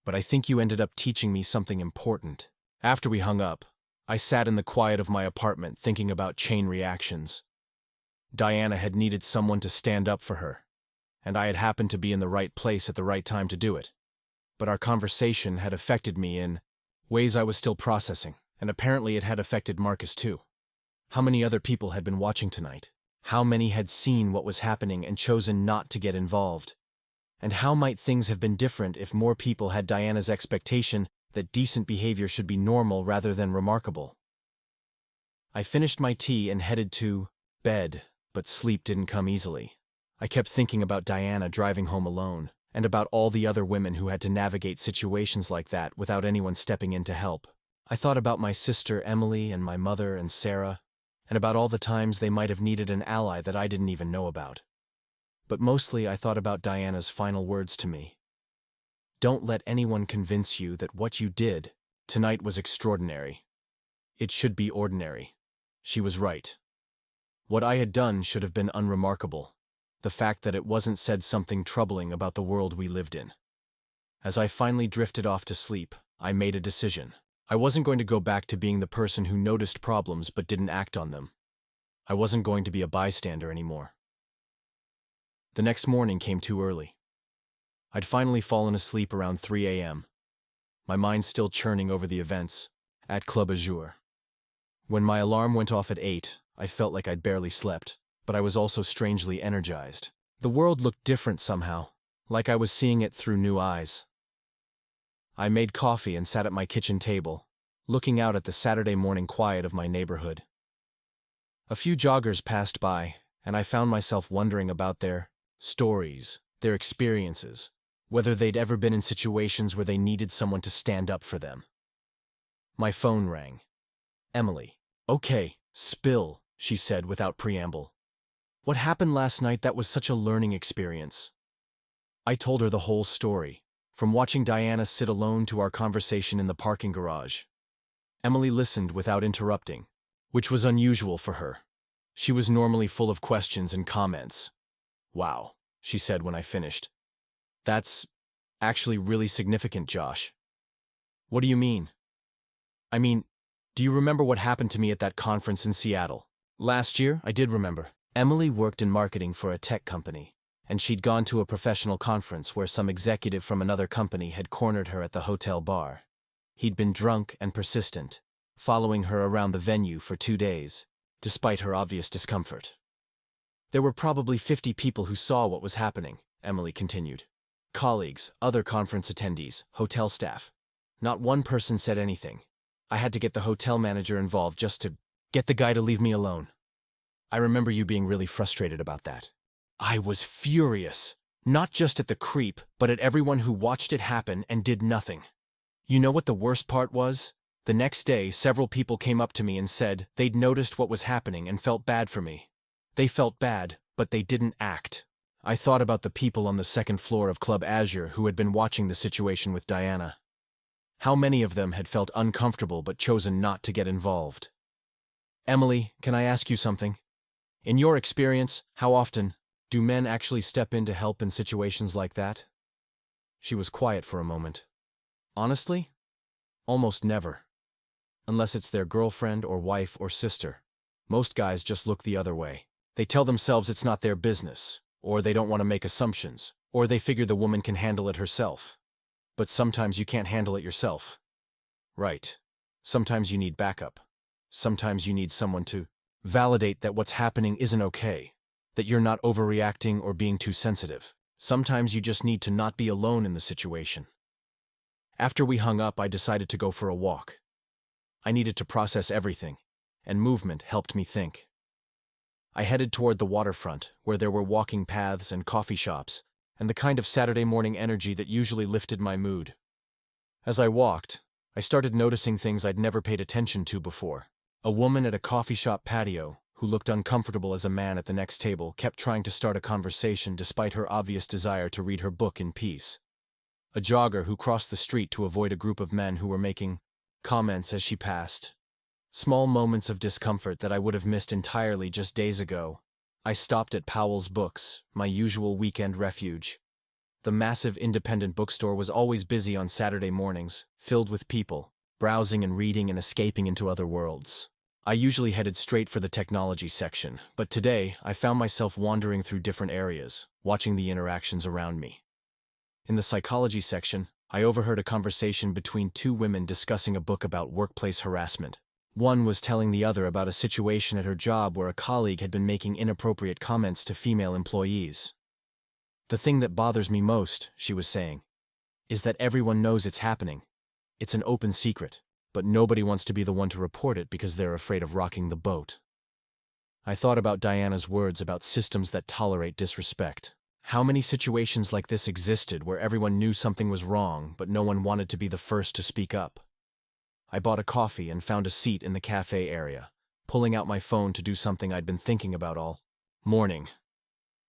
but I think you ended up teaching me something important. After we hung up, I sat in the quiet of my apartment thinking about chain reactions. Diana had needed someone to stand up for her, and I had happened to be in the right place at the right time to do it. But our conversation had affected me in ways I was still processing, and apparently it had affected Marcus too. How many other people had been watching tonight? How many had seen what was happening and chosen not to get involved? And how might things have been different if more people had Diana's expectation that decent behavior should be normal rather than remarkable? I finished my tea and headed to bed, but sleep didn't come easily. I kept thinking about Diana driving home alone, and about all the other women who had to navigate situations like that without anyone stepping in to help. I thought about my sister Emily and my mother and Sarah, and about all the times they might have needed an ally that I didn't even know about. But mostly I thought about Diana's final words to me. Don't let anyone convince you that what you did tonight was extraordinary. It should be ordinary. She was right. What I had done should have been unremarkable. The fact that it wasn't said something troubling about the world we lived in. As I finally drifted off to sleep, I made a decision. I wasn't going to go back to being the person who noticed problems but didn't act on them. I wasn't going to be a bystander anymore. The next morning came too early. I'd finally fallen asleep around 3 a.m., my mind still churning over the events at Club Azur. When my alarm went off at 8, I felt like I'd barely slept, but I was also strangely energized. The world looked different somehow, like I was seeing it through new eyes. I made coffee and sat at my kitchen table, looking out at the Saturday morning quiet of my neighborhood. A few joggers passed by, and I found myself wondering about their stories, their experiences, whether they'd ever been in situations where they needed someone to stand up for them. My phone rang. Emily. Okay, spill, she said without preamble. What happened last night? That was such a learning experience. I told her the whole story, from watching Diana sit alone to our conversation in the parking garage. Emily listened without interrupting, which was unusual for her. She was normally full of questions and comments. "Wow," she said when I finished. "That's actually really significant, Josh." "What do you mean?" "I mean, do you remember what happened to me at that conference in Seattle? Last year, I did remember." Emily worked in marketing for a tech company, and she'd gone to a professional conference where some executive from another company had cornered her at the hotel bar. He'd been drunk and persistent, following her around the venue for 2 days, despite her obvious discomfort. "There were probably 50 people who saw what was happening," Emily continued. "Colleagues, other conference attendees, hotel staff. Not one person said anything. I had to get the hotel manager involved just to get the guy to leave me alone. I remember you being really frustrated about that." I was furious, not just at the creep, but at everyone who watched it happen and did nothing. You know what the worst part was? The next day, several people came up to me and said they'd noticed what was happening and felt bad for me. They felt bad, but they didn't act. I thought about the people on the second floor of Club Azure who had been watching the situation with Diana. How many of them had felt uncomfortable but chosen not to get involved? "Emily, can I ask you something? In your experience, how often do men actually step in to help in situations like that?" She was quiet for a moment. "Honestly, almost never. Unless it's their girlfriend or wife or sister. Most guys just look the other way. They tell themselves it's not their business, or they don't want to make assumptions, or they figure the woman can handle it herself. But sometimes you can't handle it yourself. Right. Sometimes you need backup. Sometimes you need someone to validate that what's happening isn't okay, that you're not overreacting or being too sensitive. Sometimes you just need to not be alone in the situation." After we hung up, I decided to go for a walk. I needed to process everything, and movement helped me think. I headed toward the waterfront, where there were walking paths and coffee shops, and the kind of Saturday morning energy that usually lifted my mood. As I walked, I started noticing things I'd never paid attention to before. A woman at a coffee shop patio, who looked uncomfortable as a man at the next table, kept trying to start a conversation despite her obvious desire to read her book in peace. A jogger who crossed the street to avoid a group of men who were making comments as she passed. Small moments of discomfort that I would have missed entirely just days ago. I stopped at Powell's Books, my usual weekend refuge. The massive independent bookstore was always busy on Saturday mornings, filled with people, browsing and reading and escaping into other worlds. I usually headed straight for the technology section, but today I found myself wandering through different areas, watching the interactions around me. In the psychology section, I overheard a conversation between 2 women discussing a book about workplace harassment. One was telling the other about a situation at her job where a colleague had been making inappropriate comments to female employees. "The thing that bothers me most," she was saying, "is that everyone knows it's happening. It's an open secret, but nobody wants to be the one to report it because they're afraid of rocking the boat." I thought about Diana's words about systems that tolerate disrespect. How many situations like this existed where everyone knew something was wrong, but no one wanted to be the first to speak up? I bought a coffee and found a seat in the cafe area, pulling out my phone to do something I'd been thinking about all morning.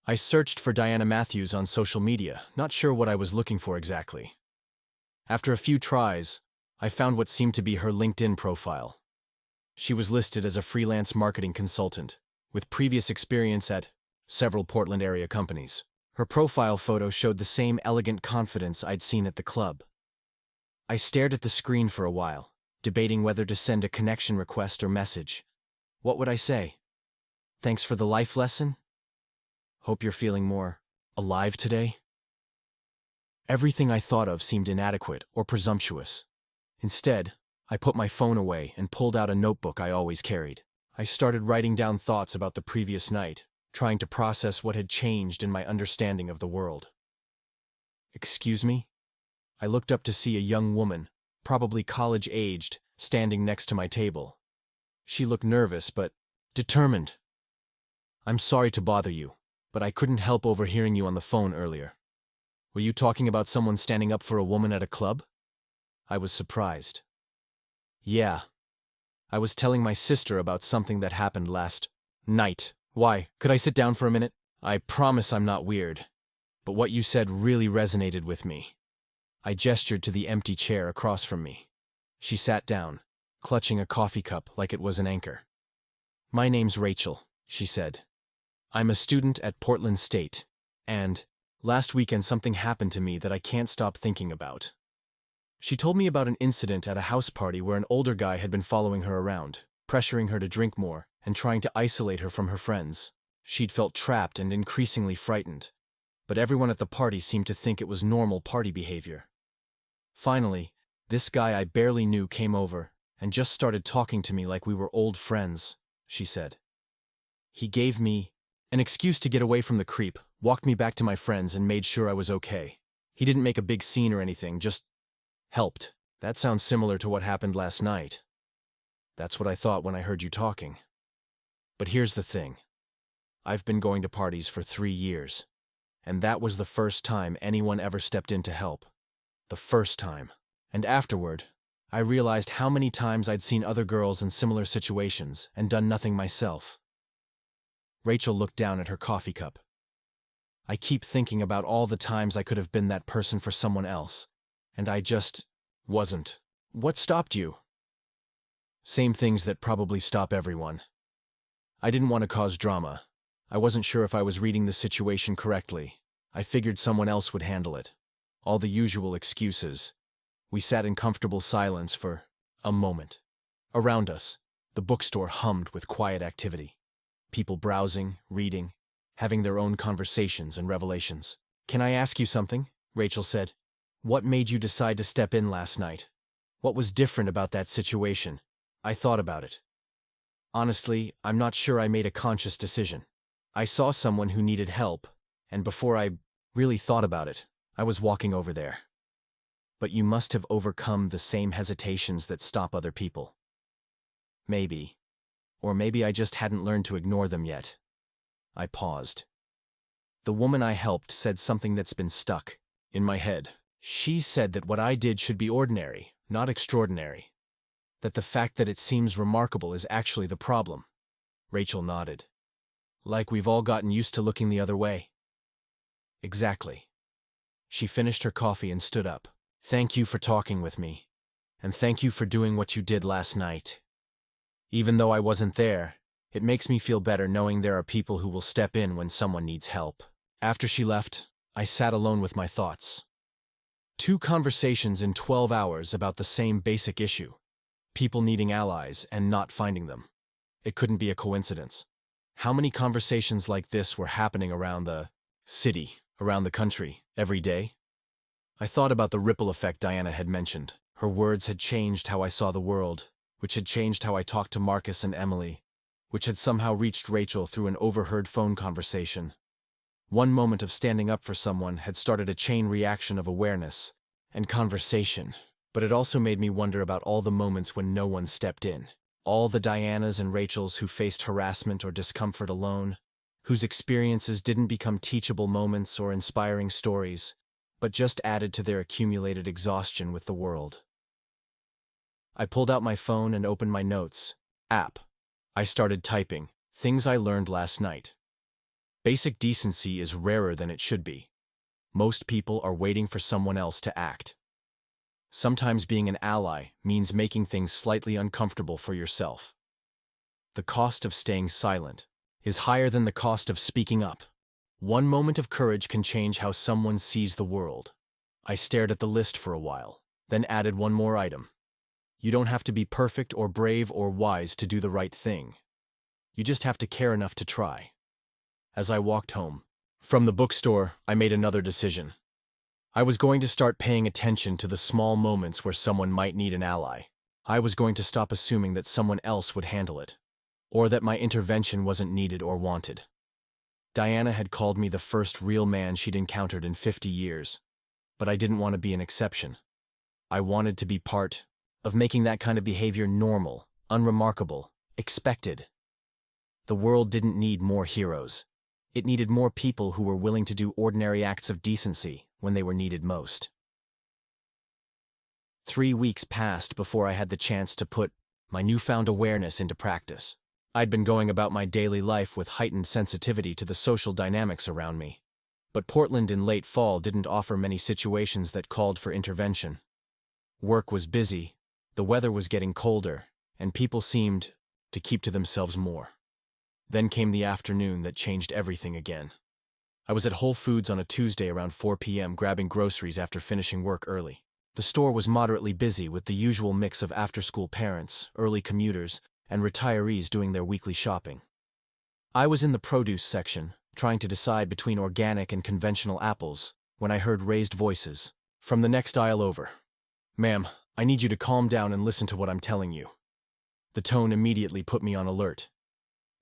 I searched for Diana Matthews on social media, not sure what I was looking for exactly. After a few tries, I found what seemed to be her LinkedIn profile. She was listed as a freelance marketing consultant, with previous experience at several Portland area companies. Her profile photo showed the same elegant confidence I'd seen at the club. I stared at the screen for a while, debating whether to send a connection request or message. What would I say? "Thanks for the life lesson? Hope you're feeling more alive today?" Everything I thought of seemed inadequate or presumptuous. Instead, I put my phone away and pulled out a notebook I always carried. I started writing down thoughts about the previous night, trying to process what had changed in my understanding of the world. "Excuse me?" I looked up to see a young woman, probably college-aged, standing next to my table. She looked nervous but determined. "I'm sorry to bother you, but I couldn't help overhearing you on the phone earlier. Were you talking about someone standing up for a woman at a club?" I was surprised. "Yeah. I was telling my sister about something that happened last night." "Why, could I sit down for a minute? I promise I'm not weird. but what you said really resonated with me." I gestured to the empty chair across from me. She sat down, clutching a coffee cup like it was an anchor. "My name's Rachel," she said. "I'm a student at Portland State, and last weekend something happened to me that I can't stop thinking about." She told me about an incident at a house party where an older guy had been following her around, pressuring her to drink more and trying to isolate her from her friends. She'd felt trapped and increasingly frightened, but everyone at the party seemed to think it was normal party behavior. Finally, this guy I barely knew came over and just started talking to me like we were old friends, she said. "He gave me an excuse to get away from the creep, walked me back to my friends, and made sure I was okay. He didn't make a big scene or anything, just helped." "That sounds similar to what happened last night." "That's what I thought when I heard you talking. But here's the thing. I've been going to parties for 3 years, and that was the first time anyone ever stepped in to help. The first time. And afterward, I realized how many times I'd seen other girls in similar situations and done nothing myself." Rachel looked down at her coffee cup. "I keep thinking about all the times I could have been that person for someone else, and I just wasn't." "What stopped you?" "Same things that probably stop everyone. I didn't want to cause drama. I wasn't sure if I was reading the situation correctly. I figured someone else would handle it. All the usual excuses." We sat in comfortable silence for a moment. Around us, the bookstore hummed with quiet activity. People browsing, reading, having their own conversations and revelations. "Can I ask you something?" Rachel said. "What made you decide to step in last night? What was different about that situation?" I thought about it. Honestly, I'm not sure I made a conscious decision. I saw someone who needed help, and before I really thought about it, I was walking over there. "But you must have overcome the same hesitations that stop other people." "Maybe. Or maybe I just hadn't learned to ignore them yet." I paused. The woman I helped said something that's been stuck in my head. She said that what I did should be ordinary, not extraordinary. That the fact that it seems remarkable is actually the problem. Rachel nodded. "Like we've all gotten used to looking the other way." "Exactly." She finished her coffee and stood up. "Thank you for talking with me, and thank you for doing what you did last night. Even though I wasn't there, it makes me feel better knowing there are people who will step in when someone needs help." After she left, I sat alone with my thoughts. 2 conversations in 12 hours about the same basic issue. People needing allies and not finding them. It couldn't be a coincidence. How many conversations like this were happening around the city, around the country, every day? I thought about the ripple effect Diana had mentioned. Her words had changed how I saw the world, which had changed how I talked to Marcus and Emily, which had somehow reached Rachel through an overheard phone conversation. One moment of standing up for someone had started a chain reaction of awareness and conversation, but it also made me wonder about all the moments when no one stepped in. All the Dianas and Rachels who faced harassment or discomfort alone, whose experiences didn't become teachable moments or inspiring stories, but just added to their accumulated exhaustion with the world. I pulled out my phone and opened my notes app. I started typing, "Things I learned last night." Basic decency is rarer than it should be. Most people are waiting for someone else to act. Sometimes being an ally means making things slightly uncomfortable for yourself. The cost of staying silent is higher than the cost of speaking up. One moment of courage can change how someone sees the world. I stared at the list for a while, then added one more item. You don't have to be perfect or brave or wise to do the right thing. You just have to care enough to try. As I walked home from the bookstore, I made another decision. I was going to start paying attention to the small moments where someone might need an ally. I was going to stop assuming that someone else would handle it, or that my intervention wasn't needed or wanted. Diana had called me the first real man she'd encountered in 50 years, but I didn't want to be an exception. I wanted to be part of making that kind of behavior normal, unremarkable, expected. The world didn't need more heroes. It needed more people who were willing to do ordinary acts of decency when they were needed most. 3 weeks passed before I had the chance to put my newfound awareness into practice. I'd been going about my daily life with heightened sensitivity to the social dynamics around me, But Portland in late fall didn't offer many situations that called for intervention. Work was busy, the weather was getting colder, and people seemed to keep to themselves more. Then came the afternoon that changed everything again. I was at Whole Foods on a Tuesday around 4 p.m. grabbing groceries after finishing work early. The store was moderately busy with the usual mix of after-school parents, early commuters, and retirees doing their weekly shopping. I was in the produce section, trying to decide between organic and conventional apples, when I heard raised voices from the next aisle over. "Ma'am, I need you to calm down and listen to what I'm telling you." The tone immediately put me on alert.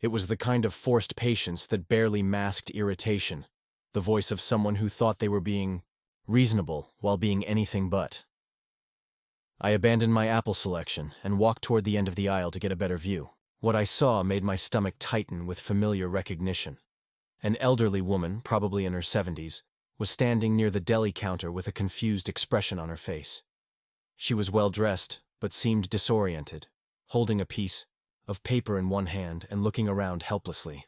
It was the kind of forced patience that barely masked irritation, the voice of someone who thought they were being reasonable while being anything but. I abandoned my apple selection and walked toward the end of the aisle to get a better view. What I saw made my stomach tighten with familiar recognition. An elderly woman, probably in her 70s, was standing near the deli counter with a confused expression on her face. She was well-dressed, but seemed disoriented, holding a piece of paper in one hand and looking around helplessly.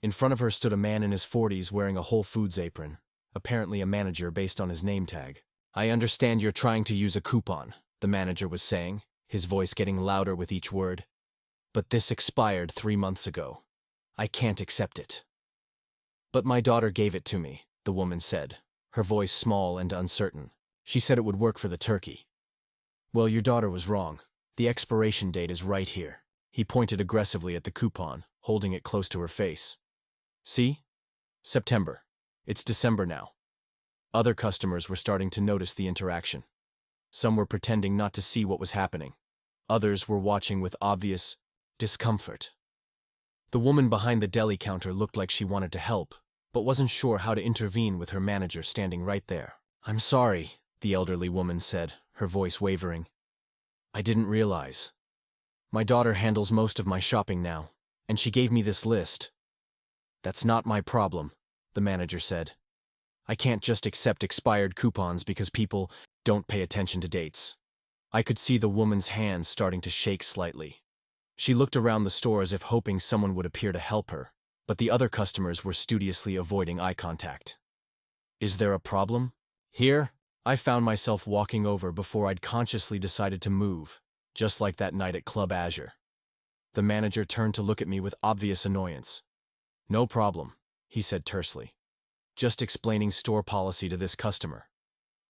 In front of her stood a man in his 40s wearing a Whole Foods apron, apparently a manager based on his name tag. "I understand you're trying to use a coupon," the manager was saying, his voice getting louder with each word. "But this expired 3 months ago. I can't accept it." "But my daughter gave it to me," the woman said, her voice small and uncertain. "She said it would work for the turkey." "Well, your daughter was wrong. The expiration date is right here." He pointed aggressively at the coupon, holding it close to her face. "See? September. It's December now." Other customers were starting to notice the interaction. Some were pretending not to see what was happening. Others were watching with obvious discomfort. The woman behind the deli counter looked like she wanted to help, but wasn't sure how to intervene with her manager standing right there. "I'm sorry," the elderly woman said, her voice wavering. "I didn't realize. My daughter handles most of my shopping now, and she gave me this list." "That's not my problem," the manager said. "I can't just accept expired coupons because people don't pay attention to dates." I could see the woman's hands starting to shake slightly. She looked around the store as if hoping someone would appear to help her, but the other customers were studiously avoiding eye contact. "Is there a problem here?" I found myself walking over before I'd consciously decided to move, just like that night at Club Azure. The manager turned to look at me with obvious annoyance. "No problem," he said tersely. "Just explaining store policy to this customer."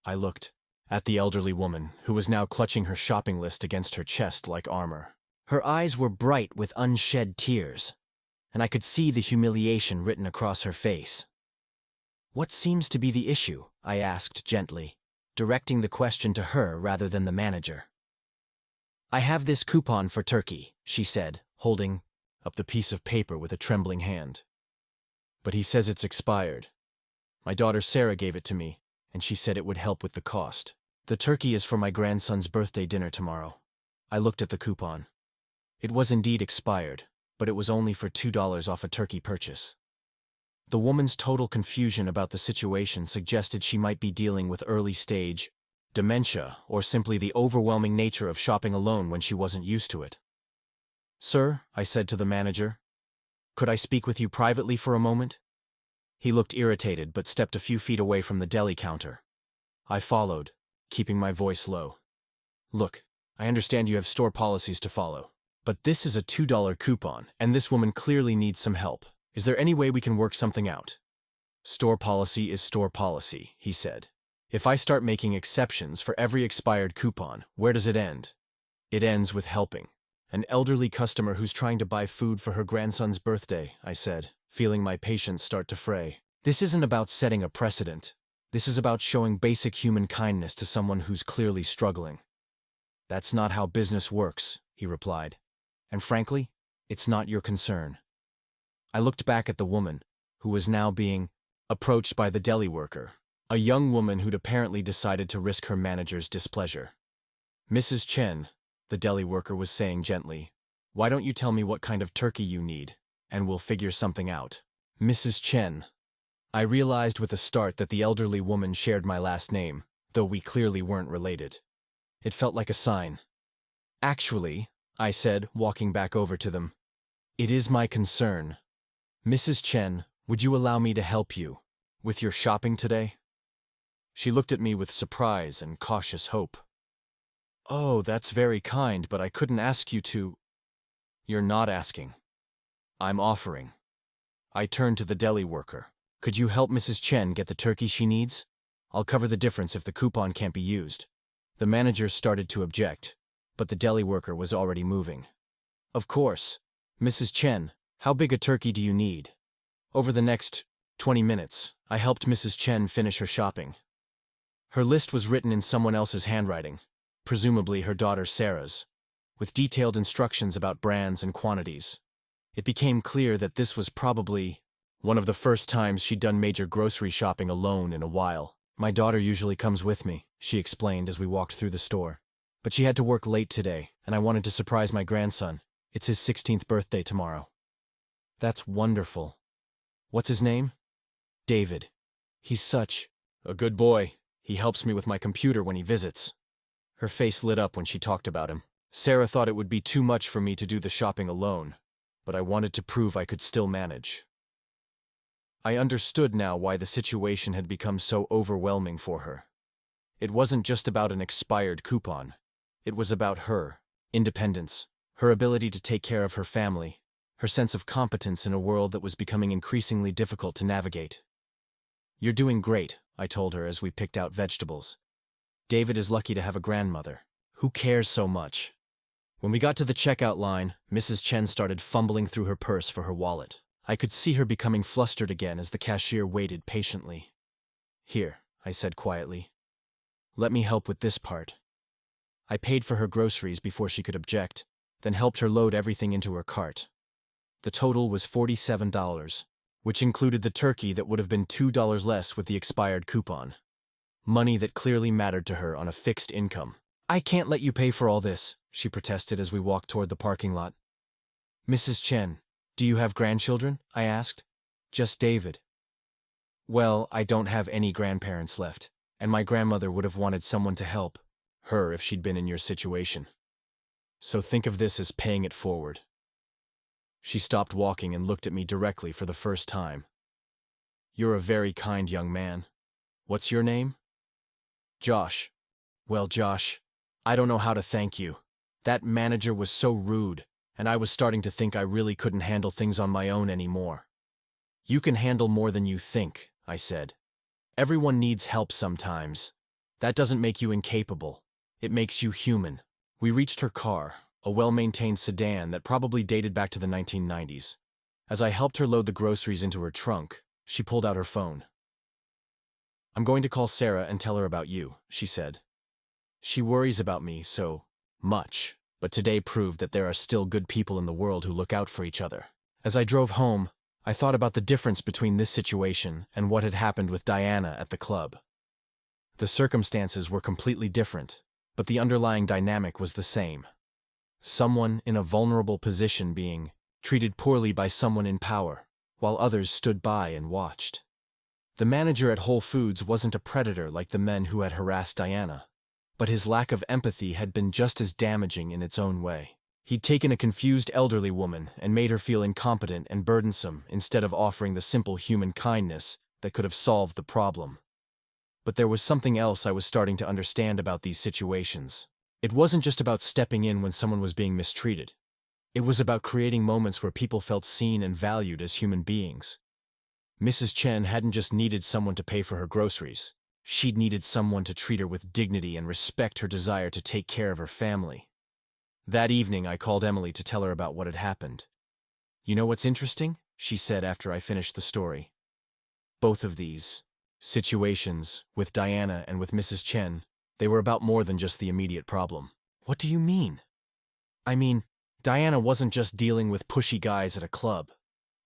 I looked at the elderly woman, who was now clutching her shopping list against her chest like armor. Her eyes were bright with unshed tears, and I could see the humiliation written across her face. "What seems to be the issue?" I asked gently, directing the question to her rather than the manager. "I have this coupon for turkey," she said, holding up the piece of paper with a trembling hand. "But he says it's expired. My daughter Sarah gave it to me, and she said it would help with the cost. The turkey is for my grandson's birthday dinner tomorrow." I looked at the coupon. It was indeed expired, but it was only for $2 off a turkey purchase. The woman's total confusion about the situation suggested she might be dealing with early-stage dementia or simply the overwhelming nature of shopping alone when she wasn't used to it. "Sir," I said to the manager, "could I speak with you privately for a moment?" He looked irritated but stepped a few feet away from the deli counter. I followed, keeping my voice low. "Look, I understand you have store policies to follow, but this is a $2 coupon, and this woman clearly needs some help. Is there any way we can work something out?" "Store policy is store policy," he said. "If I start making exceptions for every expired coupon, where does it end?" "It ends with helping an elderly customer who's trying to buy food for her grandson's birthday," I said, feeling my patience start to fray. "This isn't about setting a precedent. This is about showing basic human kindness to someone who's clearly struggling." "That's not how business works," he replied. "And frankly, it's not your concern." I looked back at the woman, who was now being approached by the deli worker, a young woman who'd apparently decided to risk her manager's displeasure. "Mrs. Chen," the deli worker was saying gently, "why don't you tell me what kind of turkey you need, and we'll figure something out." Mrs. Chen. I realized with a start that the elderly woman shared my last name, though we clearly weren't related. It felt like a sign. "Actually," I said, walking back over to them, "it is my concern. Mrs. Chen, would you allow me to help you? With your shopping today? She looked at me with surprise and cautious hope. Oh, that's very kind, but I couldn't ask you to. You're not asking. I'm offering. I turned to the deli worker. Could you help Mrs. Chen get the turkey she needs? I'll cover the difference if the coupon can't be used. The manager started to object, but the deli worker was already moving. Of course. Mrs. Chen, how big a turkey do you need? Over the next 20 minutes, I helped Mrs. Chen finish her shopping. Her list was written in someone else's handwriting, presumably her daughter Sarah's, with detailed instructions about brands and quantities. It became clear that this was probably one of the first times she'd done major grocery shopping alone in a while. My daughter usually comes with me, she explained as we walked through the store. But she had to work late today, and I wanted to surprise my grandson. It's his 16th birthday tomorrow. That's wonderful. What's his name? David. He's such a good boy. He helps me with my computer when he visits. Her face lit up when she talked about him. Sarah thought it would be too much for me to do the shopping alone, but I wanted to prove I could still manage. I understood now why the situation had become so overwhelming for her. It wasn't just about an expired coupon. It was about her independence, her ability to take care of her family, her sense of competence in a world that was becoming increasingly difficult to navigate. You're doing great, I told her as we picked out vegetables. David is lucky to have a grandmother. Who cares so much? When we got to the checkout line, Mrs. Chen started fumbling through her purse for her wallet. I could see her becoming flustered again as the cashier waited patiently. Here, I said quietly. Let me help with this part. I paid for her groceries before she could object, then helped her load everything into her cart. The total was $47, which included the turkey that would have been $2 less with the expired coupon. Money that clearly mattered to her on a fixed income. I can't let you pay for all this, she protested as we walked toward the parking lot. Mrs. Chen, do you have grandchildren? I asked. Just David. Well, I don't have any grandparents left, and my grandmother would have wanted someone to help her if she'd been in your situation. So think of this as paying it forward. She stopped walking and looked at me directly for the first time. You're a very kind young man. What's your name? Josh. Well, Josh, I don't know how to thank you. That manager was so rude, and I was starting to think I really couldn't handle things on my own anymore. You can handle more than you think, I said. Everyone needs help sometimes. That doesn't make you incapable. It makes you human. We reached her car, a well-maintained sedan that probably dated back to the 1990s. As I helped her load the groceries into her trunk, she pulled out her phone. I'm going to call Sarah and tell her about you, she said. She worries about me so much, but today proved that there are still good people in the world who look out for each other. As I drove home, I thought about the difference between this situation and what had happened with Diana at the club. The circumstances were completely different, but the underlying dynamic was the same. Someone in a vulnerable position being treated poorly by someone in power, while others stood by and watched. The manager at Whole Foods wasn't a predator like the men who had harassed Diana, but his lack of empathy had been just as damaging in its own way. He'd taken a confused elderly woman and made her feel incompetent and burdensome instead of offering the simple human kindness that could have solved the problem. But there was something else I was starting to understand about these situations. It wasn't just about stepping in when someone was being mistreated. It was about creating moments where people felt seen and valued as human beings. Mrs. Chen hadn't just needed someone to pay for her groceries. She'd needed someone to treat her with dignity and respect her desire to take care of her family. That evening, I called Emily to tell her about what had happened. You know what's interesting? She said after I finished the story. Both of these situations, with Diana and with Mrs. Chen, they were about more than just the immediate problem. What do you mean? I mean, Diana wasn't just dealing with pushy guys at a club.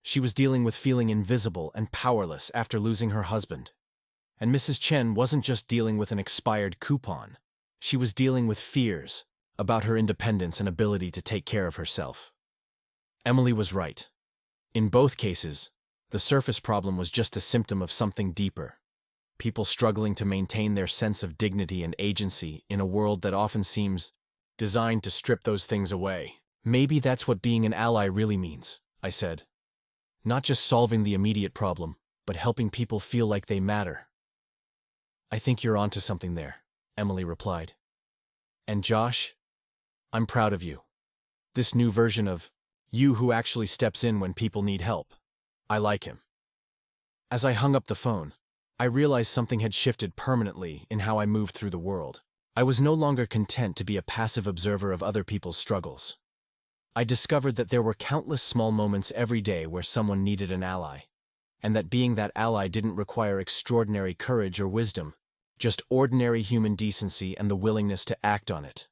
She was dealing with feeling invisible and powerless after losing her husband. And Mrs. Chen wasn't just dealing with an expired coupon. She was dealing with fears about her independence and ability to take care of herself. Emily was right. In both cases, the surface problem was just a symptom of something deeper. People struggling to maintain their sense of dignity and agency in a world that often seems designed to strip those things away. Maybe that's what being an ally really means, I said. Not just solving the immediate problem, but helping people feel like they matter. I think you're onto something there, Emily replied. And Josh, I'm proud of you. This new version of you who actually steps in when people need help. I like him. As I hung up the phone, I realized something had shifted permanently in how I moved through the world. I was no longer content to be a passive observer of other people's struggles. I discovered that there were countless small moments every day where someone needed an ally, and that being that ally didn't require extraordinary courage or wisdom, just ordinary human decency and the willingness to act on it.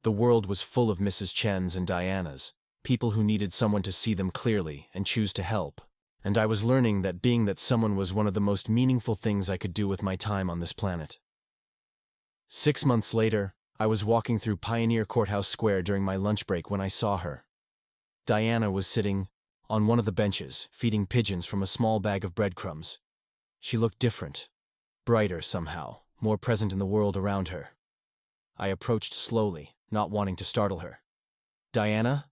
The world was full of Mrs. Chens and Dianas, people who needed someone to see them clearly and choose to help. And I was learning that being that someone was one of the most meaningful things I could do with my time on this planet. 6 months later, I was walking through Pioneer Courthouse Square during my lunch break when I saw her. Diana was sitting on one of the benches, feeding pigeons from a small bag of breadcrumbs. She looked different, brighter somehow, more present in the world around her. I approached slowly, not wanting to startle her. "Diana?"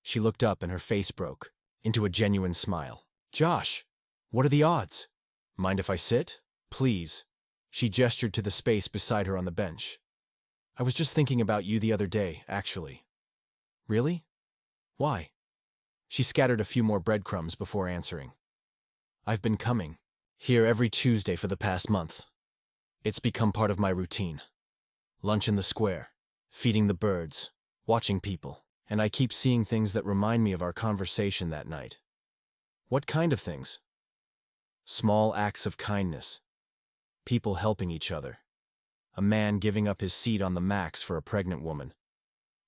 She looked up and her face broke into a genuine smile. "Josh, what are the odds? Mind if I sit? Please." She gestured to the space beside her on the bench. "I was just thinking about you the other day, actually." "Really? Why?" She scattered a few more breadcrumbs before answering. "I've been coming here every Tuesday for the past month. It's become part of my routine. Lunch in the square, feeding the birds, watching people, and I keep seeing things that remind me of our conversation that night." "What kind of things?" "Small acts of kindness. People helping each other. A man giving up his seat on the Max for a pregnant woman.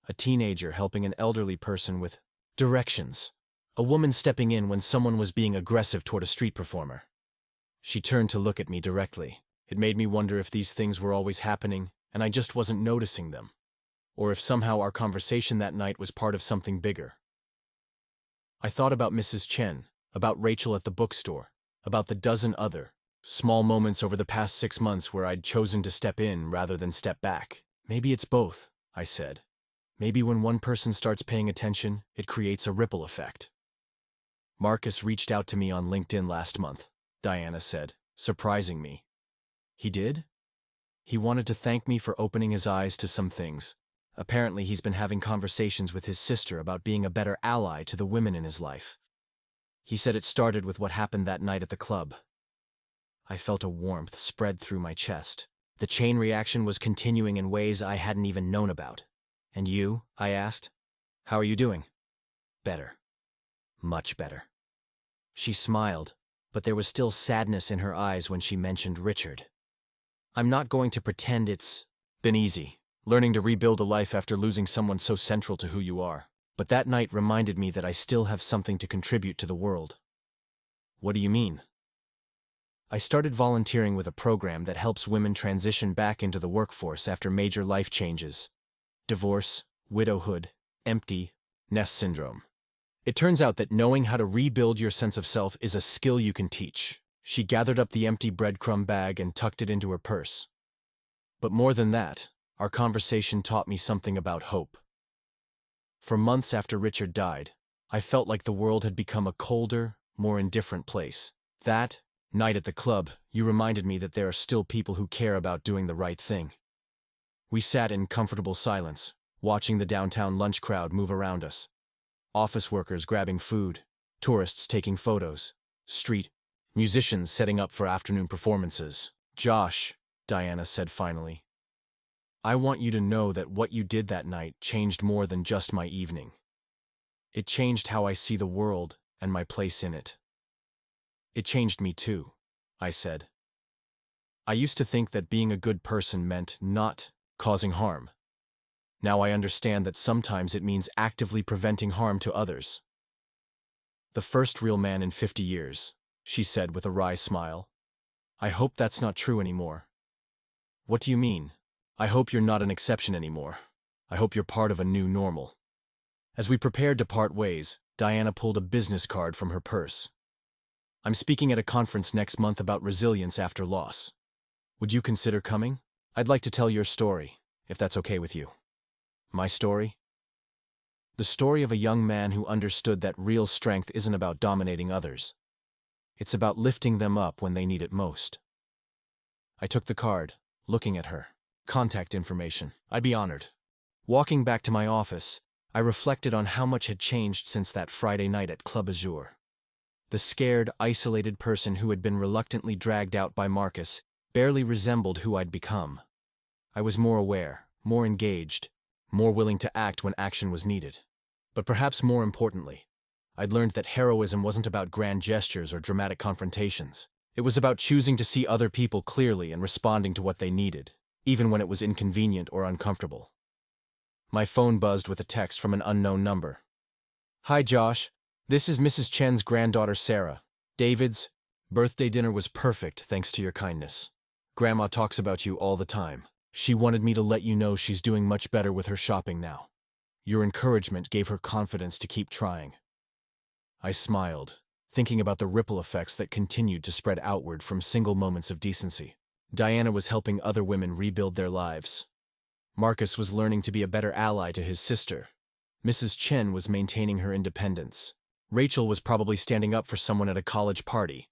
A teenager helping an elderly person with directions. A woman stepping in when someone was being aggressive toward a street performer." She turned to look at me directly. It made me wonder if these things were always happening and I just wasn't noticing them, or if somehow our conversation that night was part of something bigger. I thought about Mrs. Chen, about Rachel at the bookstore, about the dozen other small moments over the past 6 months where I'd chosen to step in rather than step back. "Maybe it's both," I said. "Maybe when one person starts paying attention, it creates a ripple effect." "Marcus reached out to me on LinkedIn last month," Diana said, surprising me. "He did?" "He wanted to thank me for opening his eyes to some things. Apparently he's been having conversations with his sister about being a better ally to the women in his life. He said it started with what happened that night at the club." I felt a warmth spread through my chest. The chain reaction was continuing in ways I hadn't even known about. "And you?" I asked. "How are you doing?" "Better. Much better." She smiled, but there was still sadness in her eyes when she mentioned Richard. "I'm not going to pretend it's been easy, learning to rebuild a life after losing someone so central to who you are. But that night reminded me that I still have something to contribute to the world." "What do you mean?" "I started volunteering with a program that helps women transition back into the workforce after major life changes. Divorce, widowhood, empty nest syndrome. It turns out that knowing how to rebuild your sense of self is a skill you can teach." She gathered up the empty breadcrumb bag and tucked it into her purse. "But more than that, our conversation taught me something about hope. For months after Richard died, I felt like the world had become a colder, more indifferent place. That night at the club, you reminded me that there are still people who care about doing the right thing." We sat in comfortable silence, watching the downtown lunch crowd move around us. Office workers grabbing food, tourists taking photos, street musicians setting up for afternoon performances. "Josh," Diana said finally, "I want you to know that what you did that night changed more than just my evening. It changed how I see the world and my place in it." "It changed me too," I said. "I used to think that being a good person meant not causing harm. Now I understand that sometimes it means actively preventing harm to others." "The first real man in 50 years, she said with a wry smile. "I hope that's not true anymore." "What do you mean?" "I hope you're not an exception anymore. I hope you're part of a new normal." As we prepared to part ways, Diana pulled a business card from her purse. "I'm speaking at a conference next month about resilience after loss. Would you consider coming? I'd like to tell your story, if that's okay with you." "My story?" "The story of a young man who understood that real strength isn't about dominating others. It's about lifting them up when they need it most. I took the card, looking at her. Contact information. I'd be honored. Walking back to my office, I reflected on how much had changed since that Friday night at Club Azure. The scared, isolated person who had been reluctantly dragged out by Marcus barely resembled who I'd become. I was more aware, more engaged, more willing to act when action was needed. But perhaps more importantly, I'd learned that heroism wasn't about grand gestures or dramatic confrontations. It was about choosing to see other people clearly and responding to what they needed, even when it was inconvenient or uncomfortable. My phone buzzed with a text from an unknown number. "Hi, Josh. This is Mrs. Chen's granddaughter, Sarah. David's birthday dinner was perfect thanks to your kindness. Grandma talks about you all the time. She wanted me to let you know she's doing much better with her shopping now. Your encouragement gave her confidence to keep trying." I smiled, thinking about the ripple effects that continued to spread outward from single moments of decency. Diana was helping other women rebuild their lives. Marcus was learning to be a better ally to his sister. Mrs. Chen was maintaining her independence. Rachel was probably standing up for someone at a college party.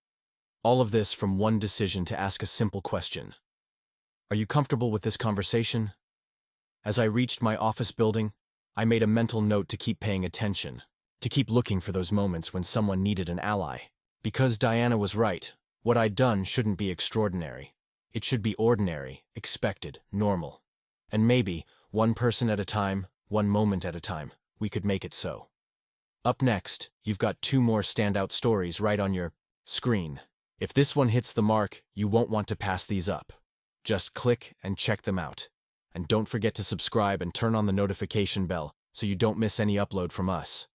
All of this from one decision to ask a simple question. Are you comfortable with this conversation? As I reached my office building, I made a mental note to keep paying attention, to keep looking for those moments when someone needed an ally. Because Diana was right, what I'd done shouldn't be extraordinary. It should be ordinary, expected, normal. And maybe, one person at a time, one moment at a time, we could make it so. Up next, you've got 2 more standout stories right on your screen. If this one hits the mark, you won't want to pass these up. Just click and check them out. And don't forget to subscribe and turn on the notification bell so you don't miss any upload from us.